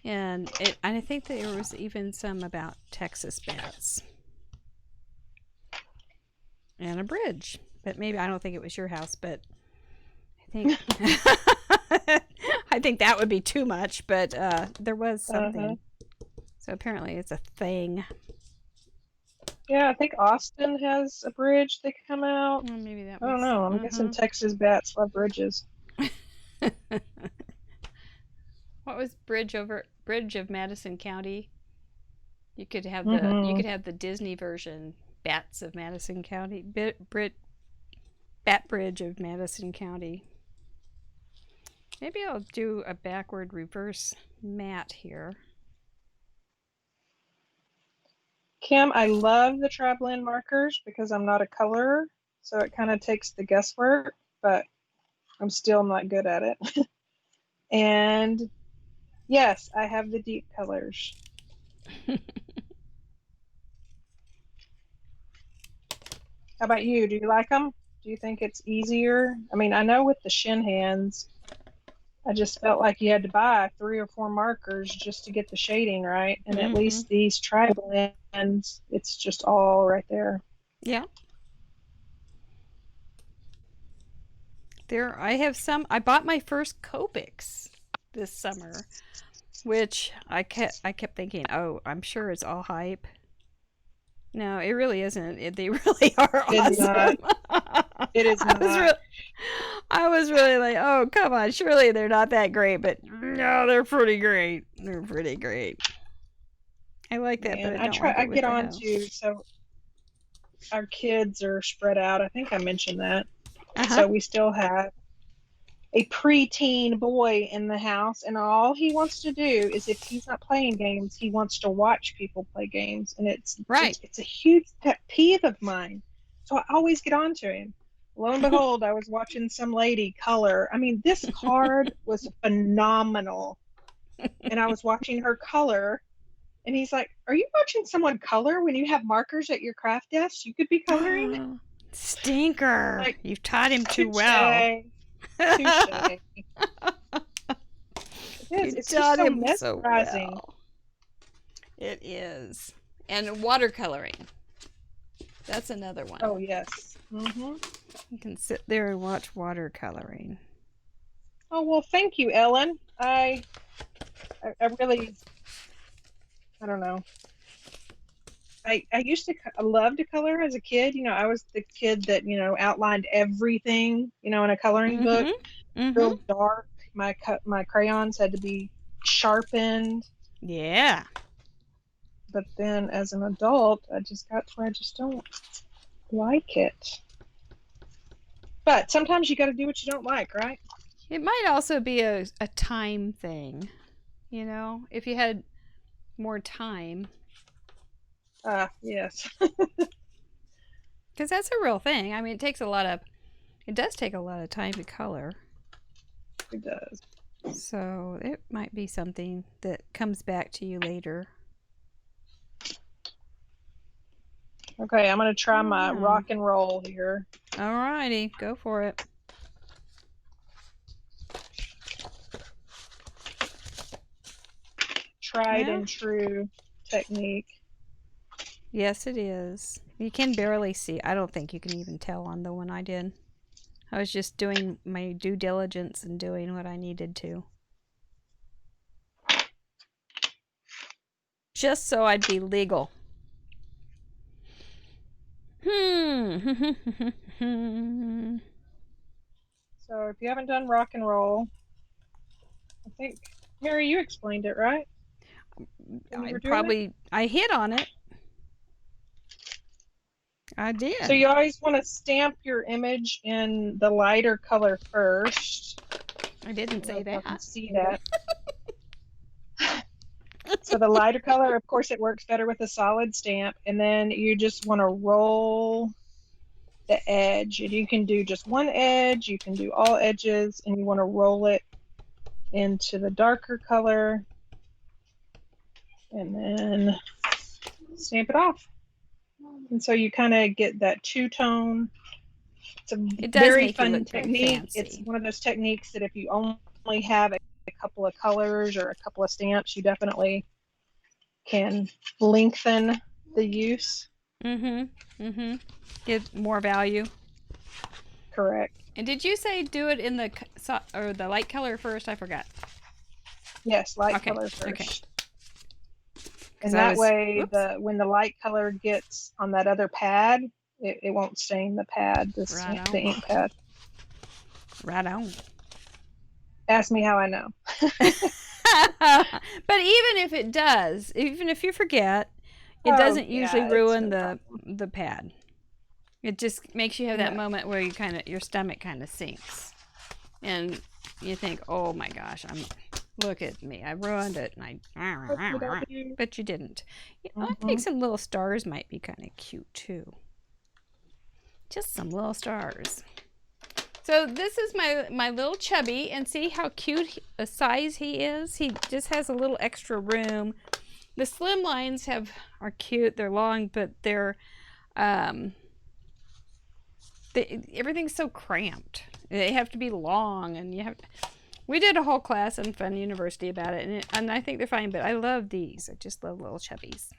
Speaker 1: And I think that there was even some about Texas bats. And a bridge. But maybe, I don't think it was your house, but I think I think that would be too much, but there was something. So apparently it's a thing.
Speaker 2: Yeah, I think Austin has a bridge that can come out.
Speaker 1: Well, maybe that
Speaker 2: I don't know. I'm guessing Texas bats love bridges.
Speaker 1: What was Bridge of Madison County? You could have the Disney version, Bats of Madison County, Bat Bridge of Madison County. Maybe I'll do a backward reverse mat here.
Speaker 2: Kim, I love the tri-blend markers because I'm not a colorer, so it kind of takes the guesswork, but I'm still not good at it. And yes, I have the deep colors. How about you? Do you like them? Do you think it's easier? I mean, I know with the shin hands, I just felt like you had to buy 3 or 4 markers just to get the shading right. And at least these tri-blends, it's just all right there.
Speaker 1: Yeah. I have some. I bought my first Copics this summer, which I kept thinking, oh, I'm sure it's all hype. No, it really isn't. They really are awesome.
Speaker 2: It is not.
Speaker 1: I was really like, oh, come on. Surely they're not that great, but no, they're pretty great. They're pretty great. I like that, but I get on
Speaker 2: to, so our kids are spread out. I think I mentioned that. So we still have a preteen boy in the house, and all he wants to do is, if he's not playing games, he wants to watch people play games, and it's a huge pet peeve of mine. So I always get on to him. Lo and behold, I was watching some lady color. I mean, this card was phenomenal, and I was watching her color, and he's like, "Are you watching someone color when you have markers at your craft desk? You could be coloring."
Speaker 1: Stinker! Like, you've taught him too well.
Speaker 2: Touché. It's just so mesmerizing.
Speaker 1: Well. It is. And watercoloring. That's another one.
Speaker 2: Oh, yes.
Speaker 1: You can sit there and watch watercoloring.
Speaker 2: Oh, Oh, well, thank you, Ellen. I really, I don't know. I used to love to color as a kid. I was the kid that, outlined everything, in a coloring book, real dark. My crayons had to be sharpened.
Speaker 1: Yeah.
Speaker 2: But then as an adult, I just got to where I just don't like it. But sometimes you got to do what you don't like, right?
Speaker 1: It might also be a time thing, if you had more time.
Speaker 2: Yes.
Speaker 1: Because that's a real thing. I mean, it does take a lot of time to color.
Speaker 2: It does.
Speaker 1: So it might be something that comes back to you later.
Speaker 2: Okay, I'm going to try my rock and roll here.
Speaker 1: All righty, go for it.
Speaker 2: Tried and true technique.
Speaker 1: Yes, it is. You can barely see. I don't think you can even tell on the one I did. I was just doing my due diligence and doing what I needed to. Just so I'd be legal.
Speaker 2: So if you haven't done rock and roll, I think, Mary, you explained it, right?
Speaker 1: I hit on it. I did.
Speaker 2: So you always want to stamp your image in the lighter color first.
Speaker 1: I didn't say that.
Speaker 2: I can see that. So the lighter color, of course, it works better with a solid stamp. And then you just want to roll the edge. And you can do just one edge. You can do all edges. And you want to roll it into the darker color. And then stamp it off. And so you kind of get that two-tone. It's a very fun technique. It's one of those techniques that if you only have a couple of colors or a couple of stamps, you definitely can lengthen the use.
Speaker 1: Give more value.
Speaker 2: Correct.
Speaker 1: And did you say do it in the light color first? I forgot.
Speaker 2: Yes, light color first. Okay. And that when the light color gets on that other pad, it won't stain the pad, the ink pad.
Speaker 1: Right on.
Speaker 2: Ask me how I know.
Speaker 1: But even if it does, even if you forget, it doesn't usually ruin the pad. It just makes you have that moment where your stomach kind of sinks, and you think, "Oh my gosh, look at me! I ruined it." And but you didn't. I think some little stars might be kind of cute too. Just some little stars. So this is my little chubby, and see how cute a size he is. He just has a little extra room. The slim lines are cute. They're long, but they're everything's so cramped. They have to be long, and we did a whole class in Fun University about it, and I think they're fine. But I love these. I just love little chubbies.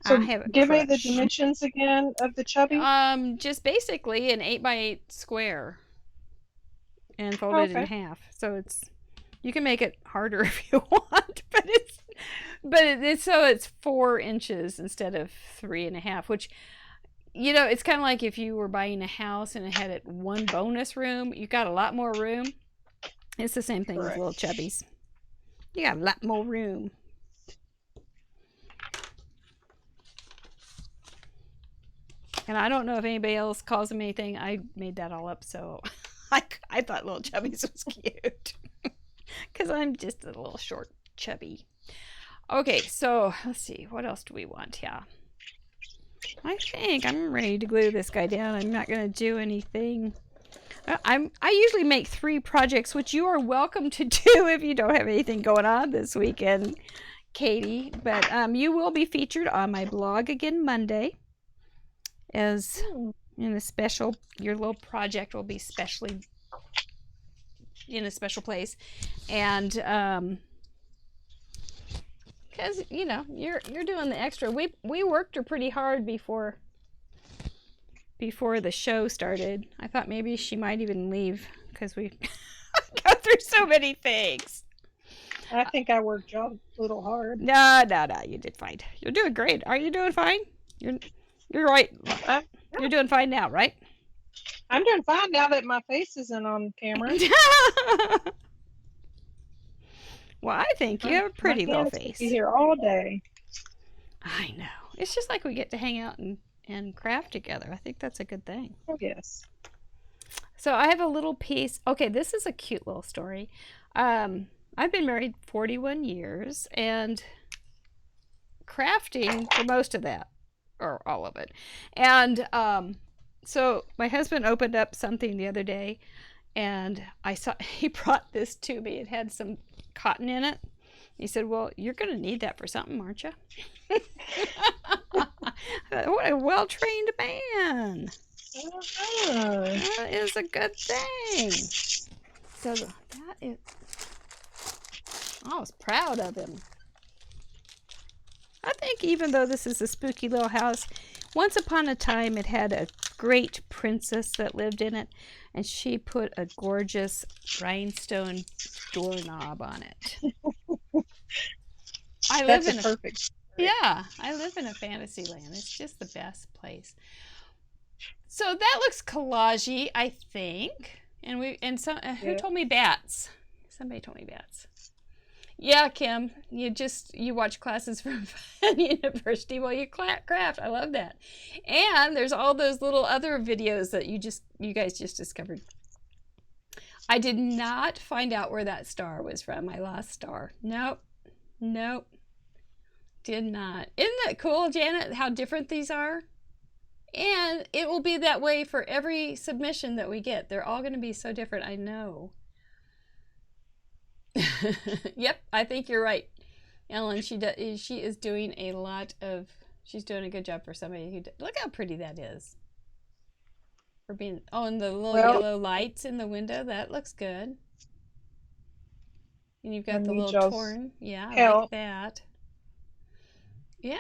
Speaker 2: So give me the dimensions again of the chubby.
Speaker 1: Just basically an 8x8 square, and folded in half. So you can make it harder if you want, but it's 4 inches instead of 3.5, which, it's kind of like if you were buying a house and it had one bonus room, you got a lot more room. It's the same thing with little chubbies. You got a lot more room. And I don't know if anybody else calls them anything. I made that all up, so I thought little chubbies was cute. Because I'm just a little short chubby. Okay, so let's see. What else do we want here? I think I'm ready to glue this guy down. I'm not going to do anything. I usually make 3 projects, which you are welcome to do if you don't have anything going on this weekend, Katie. But you will be featured on my blog again Monday. As in a special, your little project will be specially in a special place, and because you're doing the extra. We worked her pretty hard before the show started. I thought maybe she might even leave because we Go through so many things.
Speaker 2: I think I worked a little hard.
Speaker 1: No, you did fine. You're doing great. Are you doing fine? You're right. You're doing fine now, right?
Speaker 2: I'm doing fine now that my face isn't on camera.
Speaker 1: Well, I think you have a pretty little face.
Speaker 2: Be here all day.
Speaker 1: I know. It's just like we get to hang out and craft together. I think that's a good thing.
Speaker 2: Oh, yes.
Speaker 1: So I have a little piece. Okay, this is a cute little story. I've been married 41 years and crafting for most of that, or all of it. And so my husband opened up something the other day, and I saw he brought this to me. It had some cotton in it. He said, "Well, you're going to need that for something, aren't you?" What a well-trained man. That is a good thing. So that is... I was proud of him. I think even though this is a spooky little house, once upon a time it had a great princess that lived in it, and she put a gorgeous rhinestone doorknob on it.
Speaker 2: That's a perfect story.
Speaker 1: Yeah, I live in a fantasy land. It's just the best place. So that looks collagey, I think. Who told me bats? Somebody told me bats. Yeah, Kim, you watch classes from Fun University while you craft. I love that. And there's all those little other videos that you guys just discovered. I did not find out where that star was from. My lost star. Nope. Did not. Isn't that cool, Janet, how different these are? And it will be that way for every submission that we get. They're all going to be so different, I know. Yep, I think you're right, Ellen. She is doing she's doing a good job for somebody who look how pretty that is. For being and the little yellow lights in the window, that looks good. And you've got the little torn, I like that. Yeah.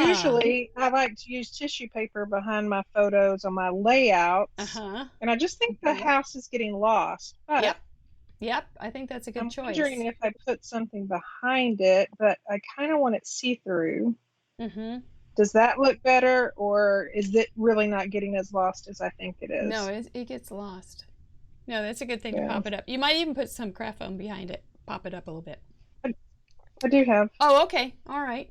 Speaker 2: Usually, I like to use tissue paper behind my photos on my layouts. And I just think the house is getting lost. But
Speaker 1: Yep, I think that's a good choice.
Speaker 2: I'm wondering if I put something behind it, but I kind of want it see-through. Mm-hmm. Does that look better, or is it really not getting as lost as I think it is?
Speaker 1: No, it gets lost. No, that's a good thing to pop it up. You might even put some craft foam behind it. Pop it up a little bit.
Speaker 2: I do have.
Speaker 1: Oh, okay. All right.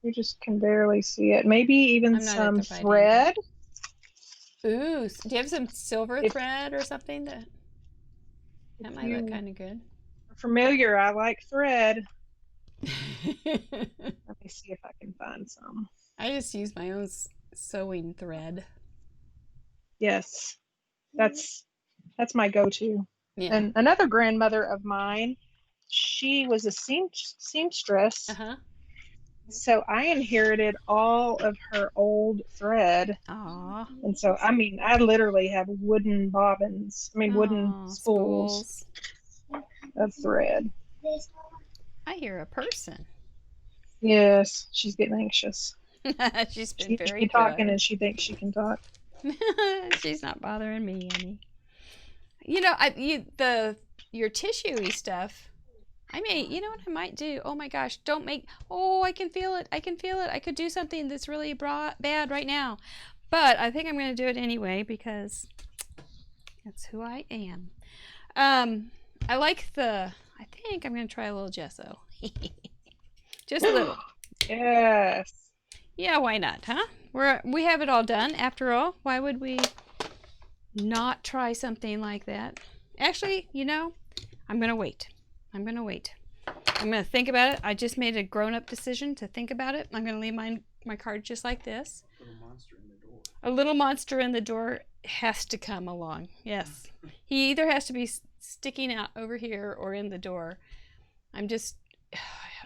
Speaker 2: You just can barely see it. Maybe even some thread.
Speaker 1: Ooh, do you have some silver thread or something that might look kind of good?
Speaker 2: Familiar, I like thread. Let me see if I can find some.
Speaker 1: I just use my own sewing thread.
Speaker 2: Yes, that's my go-to.
Speaker 1: Yeah.
Speaker 2: And another grandmother of mine, she was a seamstress. So I inherited all of her old thread.
Speaker 1: Aww.
Speaker 2: And so, I literally have wooden bobbins. Wooden spools of thread.
Speaker 1: I hear a person.
Speaker 2: Yes, she's getting anxious.
Speaker 1: She's been very good.
Speaker 2: Talking and she thinks she can talk.
Speaker 1: She's not bothering me any. Your tissue-y stuff. You know what I might do? Oh my gosh, I can feel it. I could do something that's really bad right now. But I think I'm going to do it anyway because that's who I am. I think I'm going to try a little gesso. Just a little.
Speaker 2: Yes.
Speaker 1: Yeah, why not, huh? We have it all done. After all, why would we not try something like that? Actually, I'm going to wait. I'm going to think about it. I just made a grown-up decision to think about it. I'm going to leave my card just like this. A little monster in the door has to come along. Yes. He either has to be sticking out over here or in the door. I'm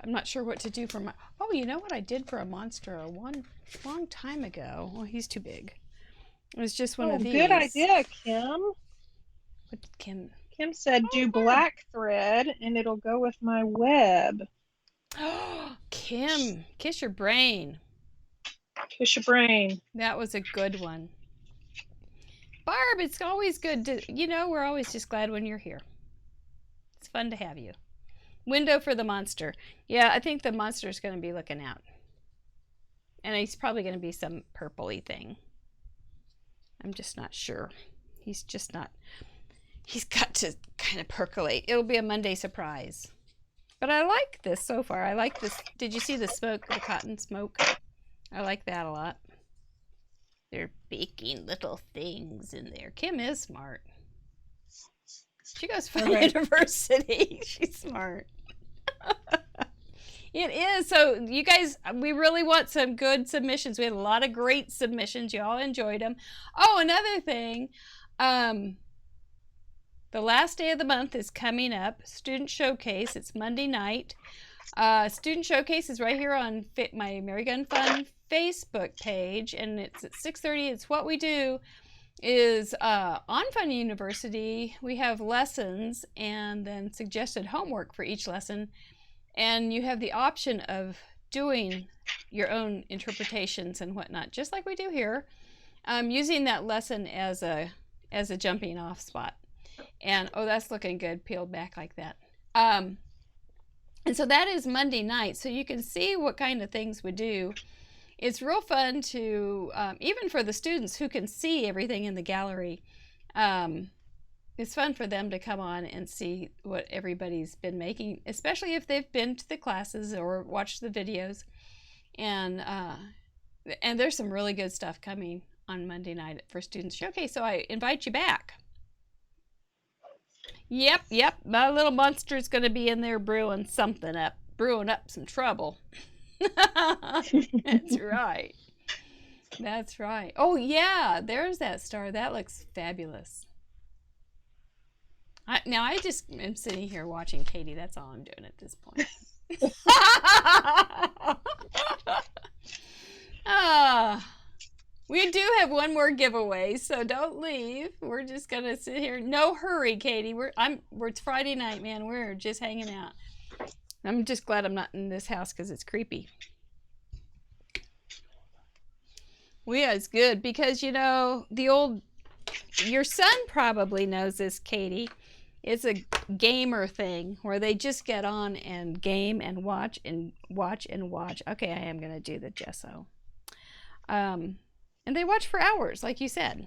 Speaker 1: not sure what to do for my... Oh, you know what I did for a monster a long time ago? Well, he's too big. It was just one of these.
Speaker 2: Good idea, Kim.
Speaker 1: What did Kim...
Speaker 2: Kim said, do black thread, and it'll go with my web.
Speaker 1: Kim, kiss your brain.
Speaker 2: Kiss your brain.
Speaker 1: That was a good one. Barb, it's always good to, we're always just glad when you're here. fun to have you. Window for the monster. Yeah, I think the monster's going to be looking out. And he's probably going to be some purpley thing. I'm just not sure. He's just not. He's got to kind of percolate. It'll be a Monday surprise. But I like this so far. I like this. Did you see the smoke, the cotton smoke? I like that a lot. They're baking little things in there. Kim is smart. She goes for university. She's smart. It is. So you guys, we really want some good submissions. We had a lot of great submissions. You all enjoyed them. Oh, another thing. The last day of the month is coming up. Student Showcase. It's Monday night. Student Showcase is right here on my Mary Gun Fun Facebook page, and it's at 6:30. It's what we do is on Fun University, we have lessons and then suggested homework for each lesson. And you have the option of doing your own interpretations and whatnot, just like we do here, using that lesson as a jumping off spot. And, oh, that's looking good, peeled back like that. And so that is Monday night, so you can see what kind of things we do. It's real fun to, even for the students who can see everything in the gallery, it's fun for them to come on and see what everybody's been making, especially if they've been to the classes or watched the videos. And there's some really good stuff coming on Monday night for Students Showcase, so I invite you back. Yep, my little monster's going to be in there brewing up some trouble. That's right. That's right. Oh, yeah, there's that star. That looks fabulous. I just am sitting here watching Katie. That's all I'm doing at this point. We do have one more giveaway, so don't leave. We're just gonna sit here. No hurry, Katie. It's Friday night, man. We're just hanging out. I'm just glad I'm not in this house because it's creepy. Well, yeah, it's good because your son probably knows this, Katie. It's a gamer thing where they just get on and game and watch and watch and watch. Okay, I am gonna do the gesso. And they watch for hours, like you said.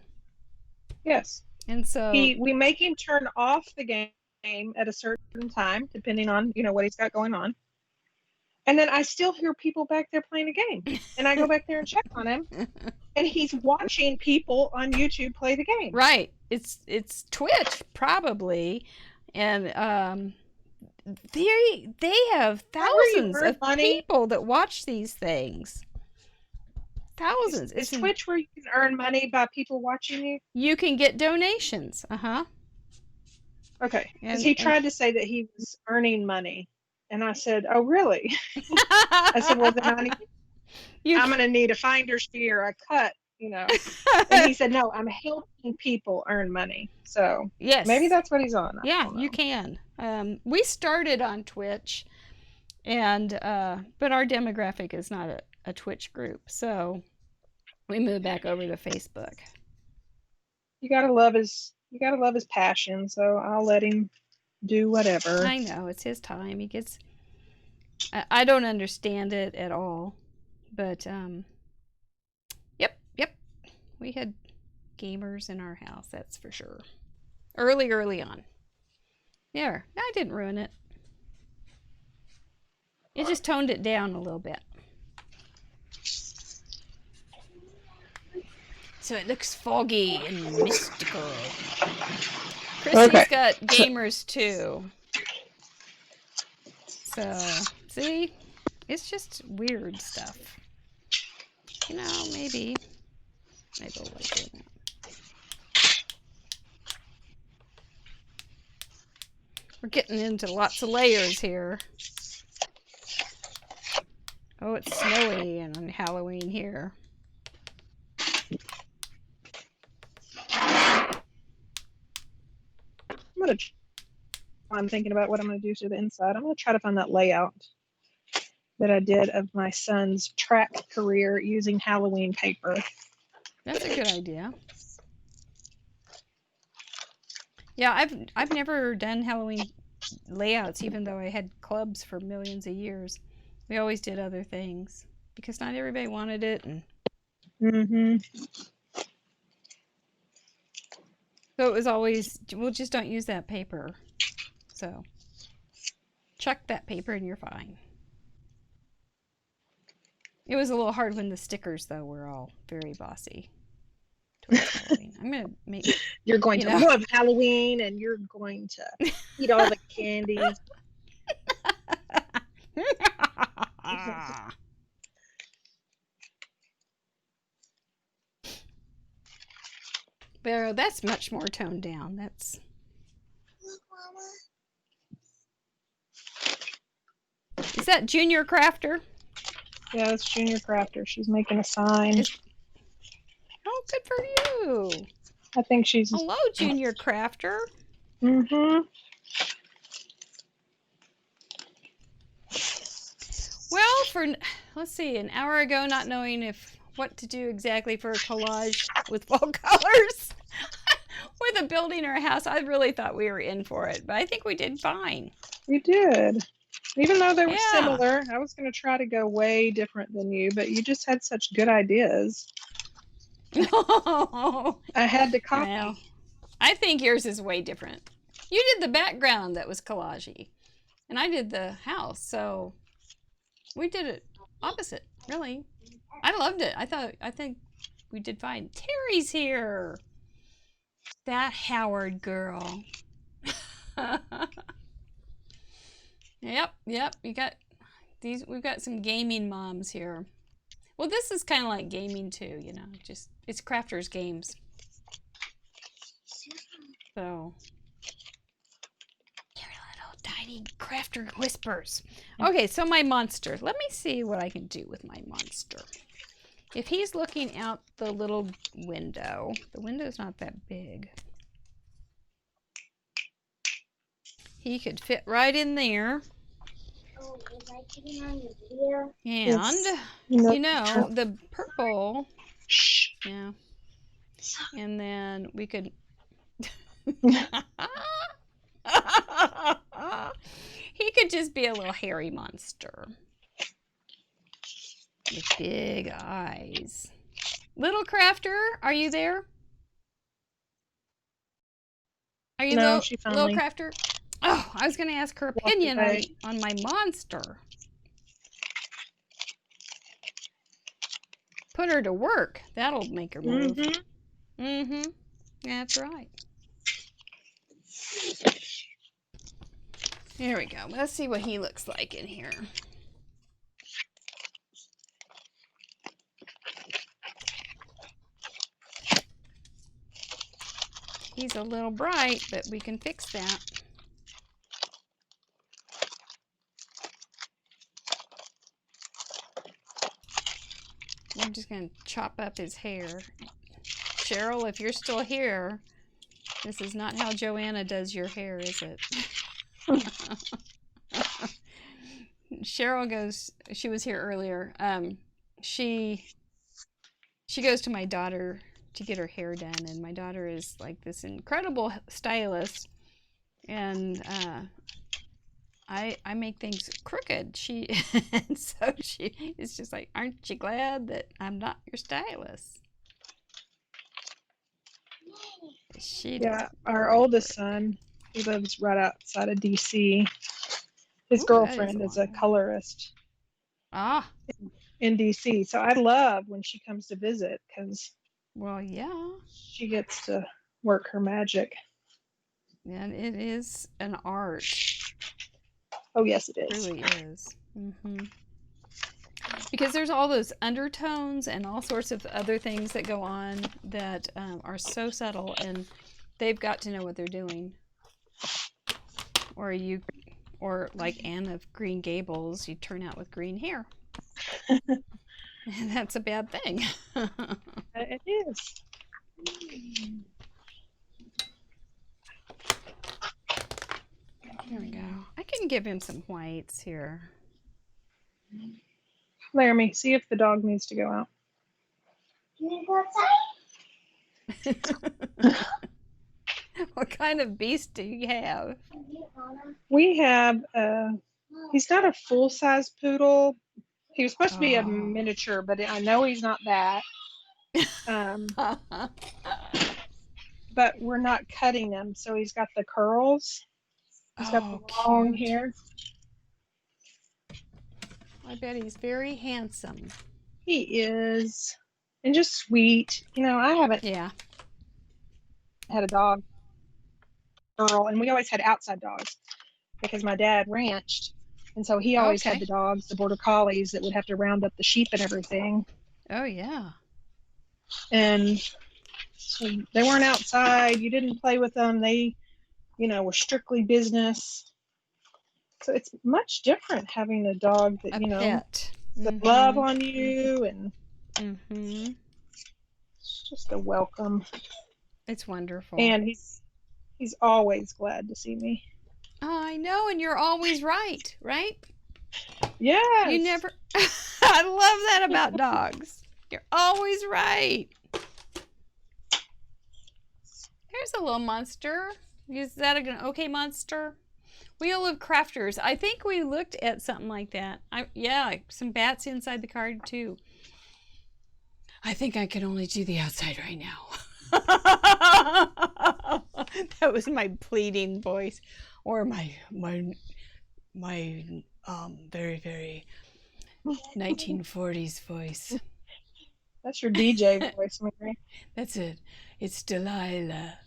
Speaker 2: Yes.
Speaker 1: And so
Speaker 2: we make him turn off the game at a certain time, depending on what he's got going on. And then I still hear people back there playing a game, and I go back there and check on him, and he's watching people on YouTube play the game.
Speaker 1: Right. It's Twitch probably, and they have thousands of people that watch these things. Thousands.
Speaker 2: Is Twitch where you can earn money by people watching you?
Speaker 1: You can get donations.
Speaker 2: Okay. Because he tried to say that he was earning money. And I said, oh, really? I said, well, then I'm going to need a finder's fee or a cut, And he said, no, I'm helping people earn money. So
Speaker 1: yes,
Speaker 2: maybe that's what he's on.
Speaker 1: Yeah, you can. We started on Twitch, and but our demographic is not a Twitch group, so we moved back over to Facebook.
Speaker 2: You gotta love his passion, so I'll let him do whatever.
Speaker 1: I know, it's his time. He gets I don't understand it at all, but yep, we had gamers in our house, that's for sure. Early on. There, I didn't ruin it. It just toned it down a little bit. So it looks foggy and mystical. Christy's got gamers too. So, see? It's just weird stuff. Maybe I'll like doing that. We're getting into lots of layers here. Oh, it's snowy and on Halloween here.
Speaker 2: I'm thinking about what I'm going to do to the inside. I'm going to try to find that layout that I did of my son's track career using Halloween paper.
Speaker 1: That's a good idea. Yeah, I've never done Halloween layouts, even though I had clubs for millions of years. We always did other things because not everybody wanted it. And so it was always, well, just don't use that paper. So chuck that paper and you're fine. It was a little hard when the stickers, though, were all very bossy towards Halloween. I'm going to make...
Speaker 2: You're going to love Halloween, and you're going to eat all the candy.
Speaker 1: But that's much more toned down. That's...
Speaker 4: Look, Mama.
Speaker 1: Is that Junior Crafter?
Speaker 2: Yeah, it's Junior Crafter. She's making a sign.
Speaker 1: Oh, good for you.
Speaker 2: I think she's...
Speaker 1: Hello, Junior Crafter. Well, let's see, an hour ago, not knowing what to do exactly for a collage with fall colors with a building or a house, I really thought we were in for it, but I think we did fine.
Speaker 2: We did. Even though they were similar, I was going to try to go way different than you, but you just had such good ideas.
Speaker 1: No.
Speaker 2: I had to copy.
Speaker 1: Well, I think yours is way different. You did the background that was collage-y, and I did the house, so we did it opposite, really. I loved it. I think we did fine. Terry's here. That Howard girl. Yep. You got these. We've got some gaming moms here. Well, this is kind of like gaming too, you know. Just it's crafters games. So, your little tiny crafter whispers. Okay, so my monster. Let me see what I can do with my monster. If he's looking out the little window, the window's not that big. He could fit right in there.
Speaker 4: Oh, is I getting on the video?
Speaker 1: And, you know, the purple.
Speaker 2: Shh.
Speaker 1: Yeah. And then we could... He could just be a little hairy monster. With big eyes. Little Crafter, are you there? Are you
Speaker 2: No,
Speaker 1: Little Crafter? Oh, I was going to ask her opinion on my monster. Put her to work. That'll make her move. That's right. There we go. Let's see what he looks like in here. He's a little bright, but we can fix that. I'm just going to chop up his hair. Cheryl, if you're still here, this is not how Joanna does your hair, is it? Cheryl goes, she was here earlier. She goes to my daughter to get her hair done, and my daughter is like this incredible stylist, and I make things crooked. And so she is just like, aren't you glad that I'm not your stylist?
Speaker 2: Yeah, our oldest son, he lives right outside of DC. His girlfriend is a colorist in DC. So I love when she comes to visit because,
Speaker 1: well, yeah,
Speaker 2: she gets to work her magic.
Speaker 1: And it is an art.
Speaker 2: Oh, yes, it is.
Speaker 1: It really is. Because there's all those undertones and all sorts of other things that go on that are so subtle, and they've got to know what they're doing. Or like Anne of Green Gables, you turn out with green hair. And that's a bad thing.
Speaker 2: It is.
Speaker 1: There we go. I can give him some whites here.
Speaker 2: Laramie, see if the dog needs to go out.
Speaker 4: You want to go outside?
Speaker 1: What kind of beast do you have?
Speaker 2: We have, he's not a full-size poodle. He was supposed to be a
Speaker 1: Oh.
Speaker 2: miniature, but I know he's not that. But we're not cutting him, so he's got the curls. He's got the long hair.
Speaker 1: I bet he's very handsome.
Speaker 2: He is. And just sweet. You know, I haven't had a dog girl, and we always had outside dogs because my dad ranched, and so he always had the dogs, the border collies that would have to round up the sheep and everything.
Speaker 1: Oh yeah.
Speaker 2: And so they weren't outside. You didn't play with them. They, you know, were strictly business. So it's much different having a dog that, you know,
Speaker 1: pet.
Speaker 2: that love on you, and it's just a welcome.
Speaker 1: It's wonderful.
Speaker 2: And he's always glad to see me.
Speaker 1: Oh, I know, and you're always right?
Speaker 2: Yes.
Speaker 1: You never. I love that about dogs. You're always right. Here's a little monster. Is that an okay monster? Wheel of Crafters. I think we looked at something like that. Yeah, some bats inside the card too. I think I can only do the outside right now. That was my pleading voice, or my very, very 1940s voice.
Speaker 2: That's your DJ voice, Mary.
Speaker 1: That's it. It's Delilah.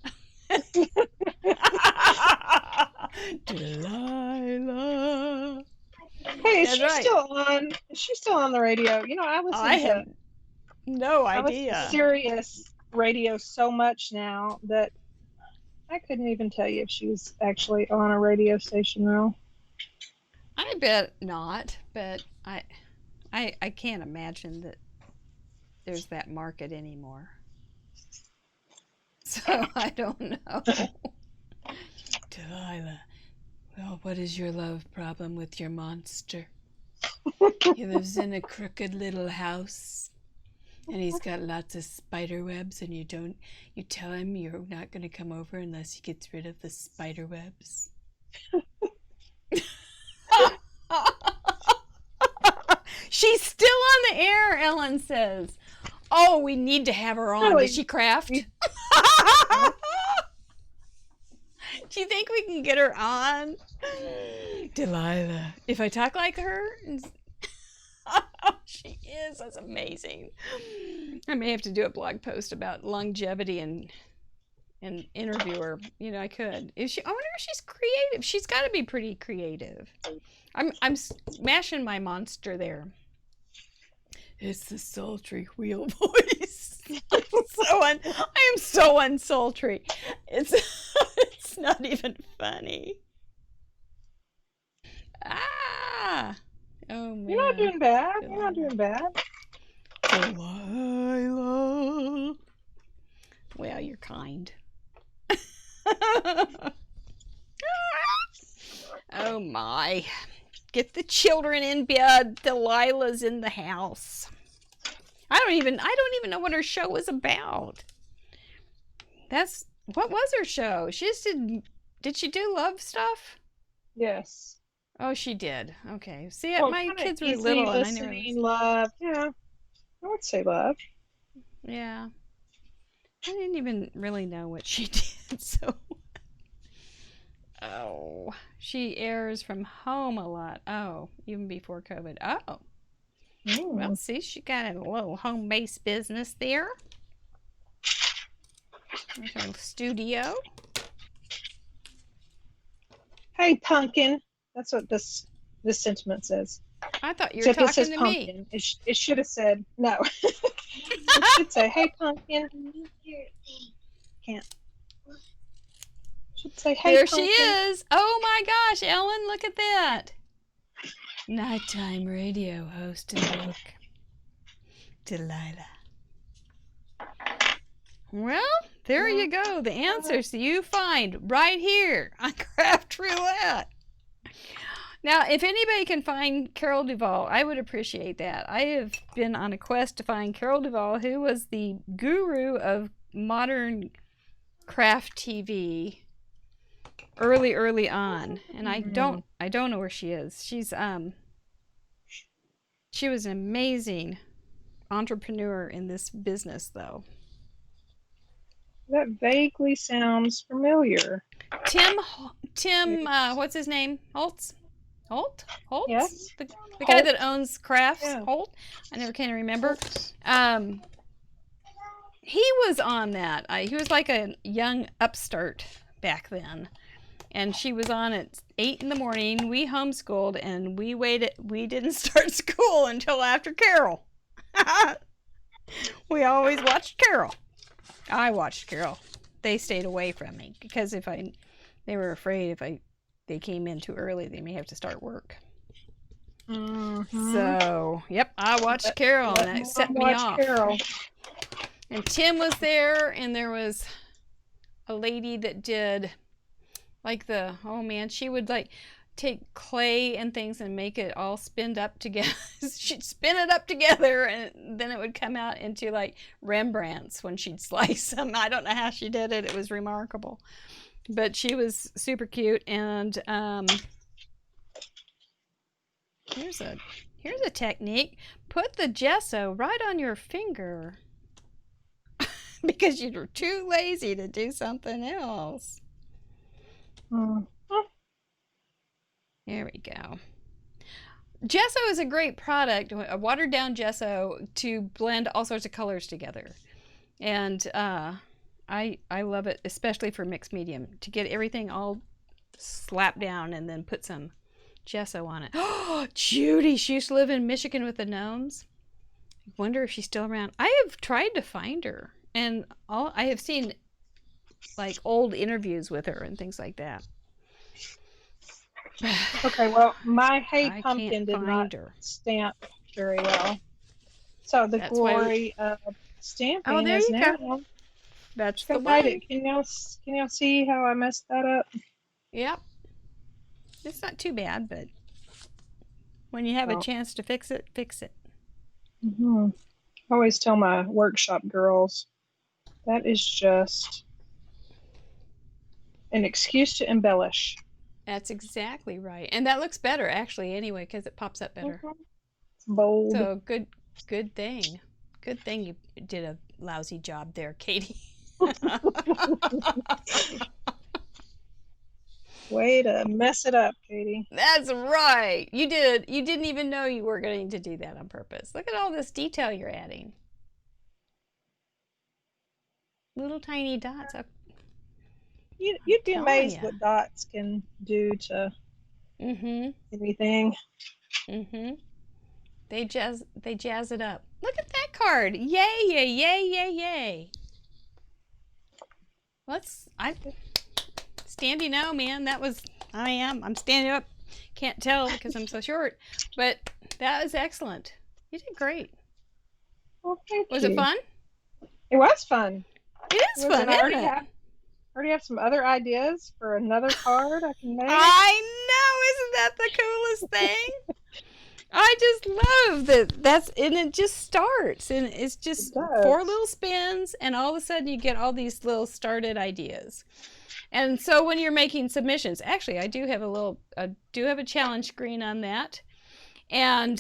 Speaker 1: Delilah.
Speaker 2: Hey, is she still on? Is she still on the radio? You know, I
Speaker 1: have no idea.
Speaker 2: I listen to Sirius radio so much now that I couldn't even tell you if she was actually on a radio station now.
Speaker 1: I bet not, but I can't imagine that there's that market anymore. So I don't know. Delilah, well, what is your love problem with your monster? He lives in a crooked little house, and he's got lots of spider webs, and you tell him you're not going to come over unless he gets rid of the spider webs. She's still on the air, Ellen says. Oh, we need to have her on. Does she craft? Do you think we can get her on? Delilah. If I talk like her? She is. That's amazing. I may have to do a blog post about longevity and interview her. You know, I could. I wonder if she's creative. She's got to be pretty creative. I'm smashing my monster there. It's the sultry wheel voice. I am so unsultry. It's not even funny. Ah! Oh man.
Speaker 2: You're not doing bad. You're not doing bad.
Speaker 1: Delilah. Well, you're kind. Oh my. Get the children in bed. Delilah's in the house. I don't even know what her show was about. What was her show? She just did she do love stuff?
Speaker 2: Yes.
Speaker 1: Oh, she did. Okay. See,
Speaker 2: Well,
Speaker 1: my kids were
Speaker 2: easy
Speaker 1: little and I
Speaker 2: listening,
Speaker 1: never.
Speaker 2: love. Yeah. I would say love.
Speaker 1: Yeah. I didn't even really know what she did, so. Oh, she airs from home a lot. Oh, even before COVID. Oh. Well, see, she got a little home-based business there. There's our studio.
Speaker 2: Hey, pumpkin. That's what this sentiment says.
Speaker 1: I thought you were
Speaker 2: Except
Speaker 1: talking
Speaker 2: it says
Speaker 1: to
Speaker 2: pumpkin.
Speaker 1: me.
Speaker 2: It should have said no. It should say, "Hey, pumpkin." Can't. It should say, "Hey,
Speaker 1: there
Speaker 2: pumpkin."
Speaker 1: she is. Oh my gosh, Ellen, look at that. Nighttime radio host and book. Delilah. Well, there you go. The answers you find right here on Craft Roulette. Now, if anybody can find Carol Duvall, I would appreciate that. I have been on a quest to find Carol Duvall, who was the guru of modern craft TV early on, and I don't know where she is. She was an amazing entrepreneur in this business, though.
Speaker 2: That vaguely sounds familiar.
Speaker 1: Tim, what's his name? Holtz?
Speaker 2: Yes.
Speaker 1: The guy that owns Crafts,
Speaker 2: Yeah.
Speaker 1: Holt? I never can remember. He was on that. He was like a young upstart back then. And she was on at 8 in the morning. We homeschooled, and we waited. We didn't start school until after Carol. We always watched Carol. I watched Carol. They stayed away from me because they were afraid if they came in too early, they may have to start work.
Speaker 2: Mm-hmm.
Speaker 1: So, yep, I watched Carol, and that set me off.
Speaker 2: Carol.
Speaker 1: And Tim was there, and there was a lady that did she would like take clay and things and make it all spinned up together. She'd spin it up together, and then it would come out into like Rembrandts when she'd slice them. I don't know how she did it. It was remarkable. But she was super cute, and here's a technique. Put the gesso right on your finger because you're too lazy to do something else. There we go. Gesso is a great product, a watered down gesso to blend all sorts of colors together. And I love it, especially for mixed medium, to get everything all slapped down and then put some gesso on it. Oh, Judy, she used to live in Michigan with the gnomes. I wonder if she's still around. I have tried to find her, and I have seen like old interviews with her and things like that.
Speaker 2: Okay, well, my Hey
Speaker 1: I
Speaker 2: Pumpkin
Speaker 1: can't
Speaker 2: did
Speaker 1: find
Speaker 2: not
Speaker 1: her.
Speaker 2: stamp very well. So the
Speaker 1: That's why
Speaker 2: glory of stamping
Speaker 1: Oh, there
Speaker 2: is
Speaker 1: you
Speaker 2: now.
Speaker 1: go. That's
Speaker 2: Go
Speaker 1: the
Speaker 2: find
Speaker 1: one.
Speaker 2: it. Can y'all see how I messed that up?
Speaker 1: Yep. It's not too bad, but when you have a chance to fix it, fix it.
Speaker 2: Mm-hmm. I always tell my workshop girls that is just an excuse to embellish.
Speaker 1: That's exactly right. And that looks better, actually, anyway, because it pops up better.
Speaker 2: Mm-hmm. It's bold.
Speaker 1: So, good thing. Good thing you did a lousy job there, Katie.
Speaker 2: Way to mess it up, Katie.
Speaker 1: That's right. You did. You didn't even know you were going to do that on purpose. Look at all this detail you're adding. Little tiny dots.
Speaker 2: You'd be amazed
Speaker 1: ya.
Speaker 2: what dots can do to anything.
Speaker 1: They jazz it up. Look at that card. Yay, yay, yay, yay, yay. Standing now, man. I'm standing up. Can't tell because I'm so short, but that was excellent. You did great.
Speaker 2: Well, thank
Speaker 1: Was
Speaker 2: you.
Speaker 1: it fun?
Speaker 2: It was fun.
Speaker 1: It is fun,
Speaker 2: I
Speaker 1: isn't it?
Speaker 2: already have some other ideas for another card I can make.
Speaker 1: I know, isn't that the coolest thing? I just love that. And it just starts, and it's just 4 little spins, and all of a sudden you get all these little started ideas. And so when you're making submissions, actually, I do have a challenge screen on that. And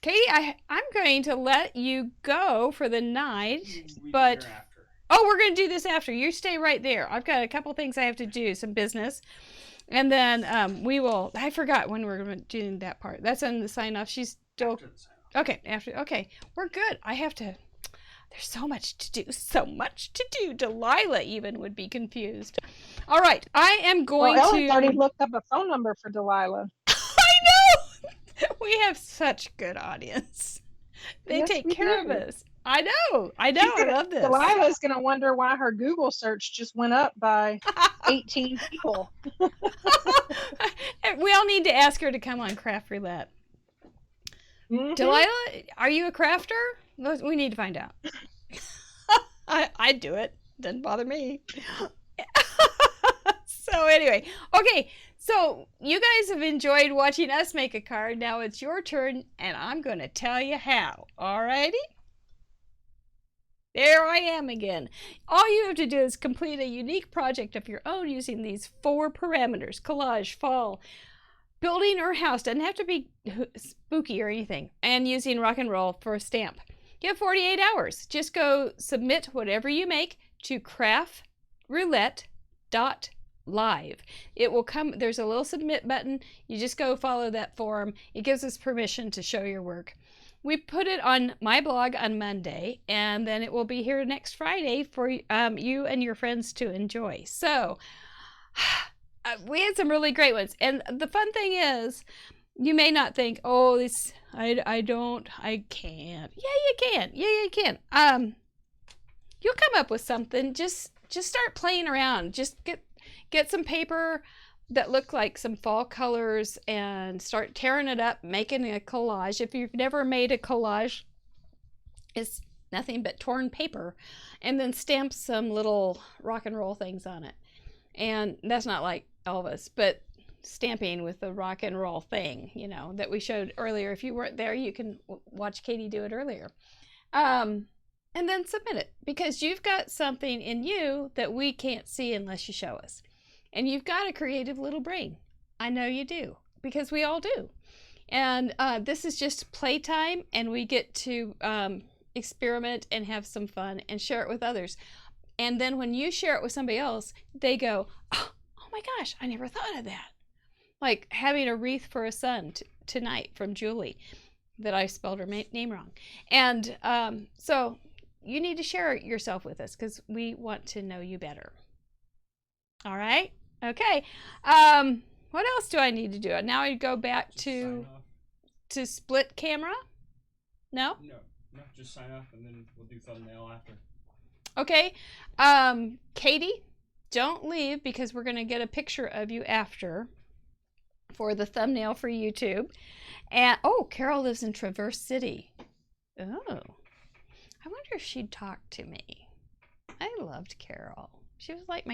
Speaker 1: Katie, I'm going to let you go for the night, but we're going to do this after. You stay right there. I've got a couple things I have to do, some business. And then we will. I forgot when we're going to do that part. That's on the sign off. She's still after the sign off. Okay. Okay, we're good. I have to. There's so much to do. So much to do. Delilah even would be confused. All right, I am going
Speaker 2: Ellen's already looked up a phone number for Delilah.
Speaker 1: I know. We have such good audience. They take care of us. I know. I love this.
Speaker 2: Delilah's going to wonder why her Google search just went up by 18 people.
Speaker 1: We all need to ask her to come on Craft Roulette. Delilah, are you a crafter? We need to find out. I'd do it. Doesn't bother me. So anyway, okay. So you guys have enjoyed watching us make a card. Now it's your turn, and I'm going to tell you how. Alrighty? There I am again. All you have to do is complete a unique project of your own using these 4 parameters: collage, fall, building, or house. Doesn't have to be spooky or anything. And using rock and roll for a stamp. You have 48 hours. Just go submit whatever you make to craftroulette.live. It will come, there's a little submit button. You just go follow that form. It gives us permission to show your work. We put it on my blog on Monday, and then it will be here next Friday for you and your friends to enjoy. So we had some really great ones. And the fun thing is, you may not think, oh, this, I can't. Yeah, you can. Yeah, you can. You'll come up with something. Just start playing around. Just get some paper that look like some fall colors and start tearing it up, making a collage. If you've never made a collage, it's nothing but torn paper, and then stamp some little rock and roll things on it. And that's not like Elvis, but stamping with the rock and roll thing, you know, that we showed earlier. If you weren't there, you can watch Katie do it earlier. And then submit it, because you've got something in you that we can't see unless you show us. And you've got a creative little brain. I know you do, because we all do. And this is just playtime, and we get to experiment and have some fun and share it with others. And then when you share it with somebody else, they go, oh my gosh, I never thought of that. Like having a wreath for a son tonight from Julie, that I spelled her name wrong. And so you need to share yourself with us, because we want to know you better. All right? Okay. What else do I need to do? Now I go back to split camera? No?
Speaker 3: No, just sign off, and then we'll do thumbnail after.
Speaker 1: Okay. Katie, don't leave, because we're going to get a picture of you after for the thumbnail for YouTube. And oh, Carol lives in Traverse City. Oh. I wonder if she'd talk to me. I loved Carol. She was like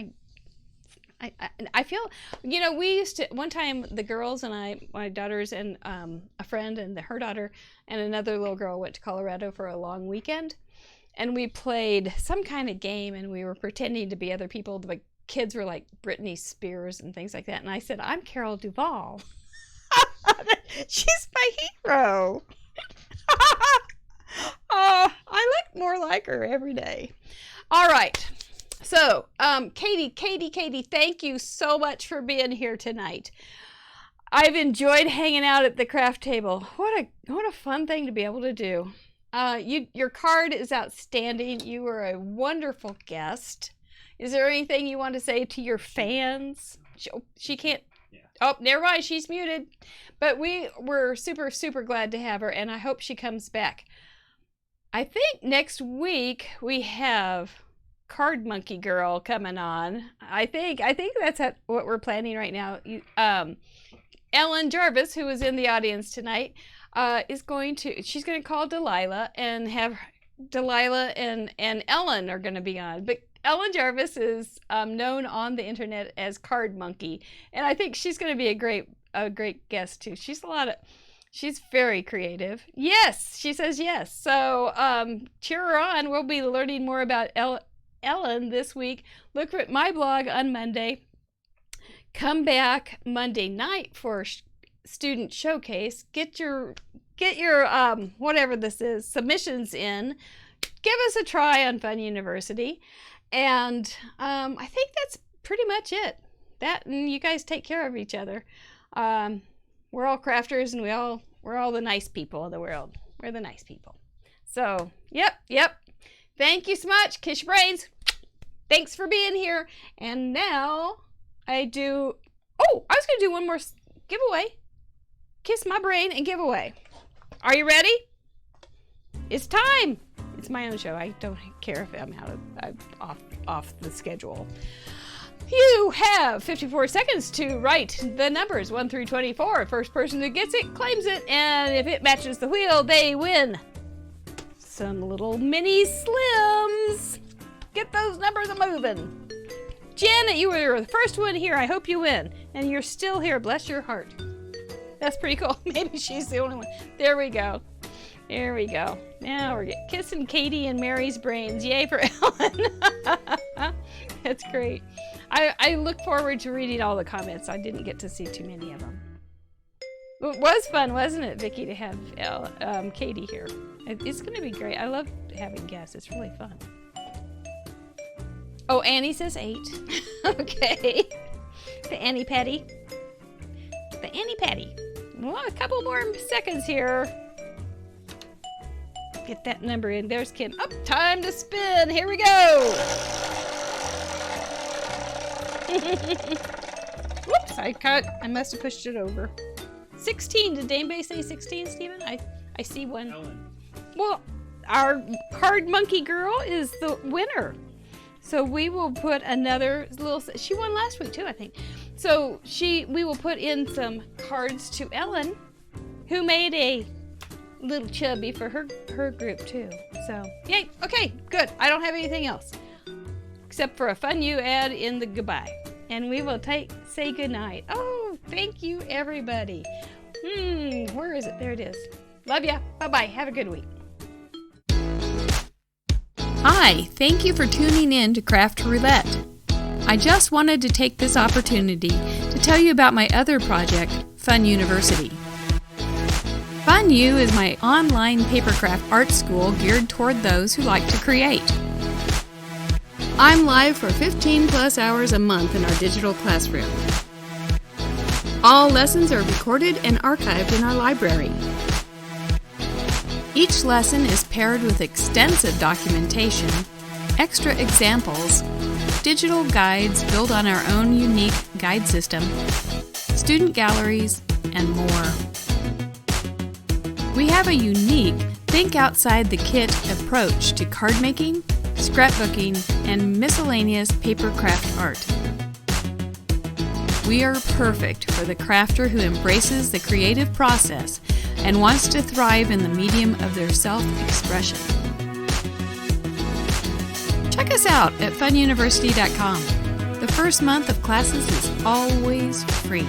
Speaker 1: I feel, you know, we used to, one time the girls and I, my daughters and a friend and her daughter and another little girl went to Colorado for a long weekend, and we played some kind of game, and we were pretending to be other people. The kids were like Britney Spears and things like that, and I said, I'm Carol Duvall. She's my hero. I look more like her every day. All right. So, Katie, thank you so much for being here tonight. I've enjoyed hanging out at the craft table. What a fun thing to be able to do. Your card is outstanding. You were a wonderful guest. Is there anything you want to say to your fans? She can't.
Speaker 3: Yeah.
Speaker 1: Oh, never mind. She's muted. But we were super, super glad to have her, and I hope she comes back. I think next week we have Card Monkey Girl coming on. I think that's what we're planning right now. Ellen Jarvis, who is in the audience tonight, she's going to call Delilah, and have Delilah and Ellen are going to be on. But Ellen Jarvis is known on the internet as Card Monkey, and I think she's going to be a great guest too. She's very creative. Yes, she says yes. So cheer her on. We'll be learning more about Ellen this week. Look at my blog on Monday. Come back Monday night for student showcase. Get your whatever this is, submissions in. Give us a try on Fun University. And I think that's pretty much it. That, and you guys take care of each other. We're all crafters, and we're all the nice people of the world. We're the nice people. So, yep. Thank you so much. Kiss your brains. Thanks for being here. And now I was going to do one more giveaway. Kiss my brain and giveaway. Are you ready? It's time. It's my own show. I don't care if I'm off the schedule. You have 54 seconds to write the numbers 1 through 24. First person who gets it claims it, and if it matches the wheel, they win some little mini Slims. Get those numbers a-moving. Janet, you were the first one here. I hope you win. And you're still here. Bless your heart. That's pretty cool. Maybe she's the only one. There we go. There we go. Now we're kissing Katie and Mary's brains. Yay for Ellen. That's great. I look forward to reading all the comments. I didn't get to see too many of them. It was fun, wasn't it, Vicki, to have Katie here? It's going to be great. I love having guests. It's really fun. Oh, Annie says 8. Okay. The Annie Patty. The Annie Patty. Well, a couple more seconds here. Get that number in. There's Kim. Oh, time to spin. Here we go. Whoops, I must have pushed it over. 16. Did Dame say 16, Stephen? I see one.
Speaker 3: Ellen.
Speaker 1: Well, our card monkey girl is the winner. So we will put another little, she won last week too, I think. So we will put in some cards to Ellen, who made a little chubby for her group too. So, yay. Okay, good. I don't have anything else except for a fun you ad in the goodbye. And we will say goodnight. Oh, thank you, everybody. Where is it? There it is. Love ya. Bye-bye. Have a good week. Hi, thank you for tuning in to Craft Roulette. I just wanted to take this opportunity to tell you about my other project, Fun University. Fun U is my online papercraft art school geared toward those who like to create. I'm live for 15 plus hours a month in our digital classroom. All lessons are recorded and archived in our library. Each lesson is paired with extensive documentation, extra examples, digital guides built on our own unique guide system, student galleries, and more. We have a unique think outside the kit approach to card making, scrapbooking, and miscellaneous papercraft art. We are perfect for the crafter who embraces the creative process and wants to thrive in the medium of their self-expression. Check us out at fununiversity.com. The first month of classes is always free.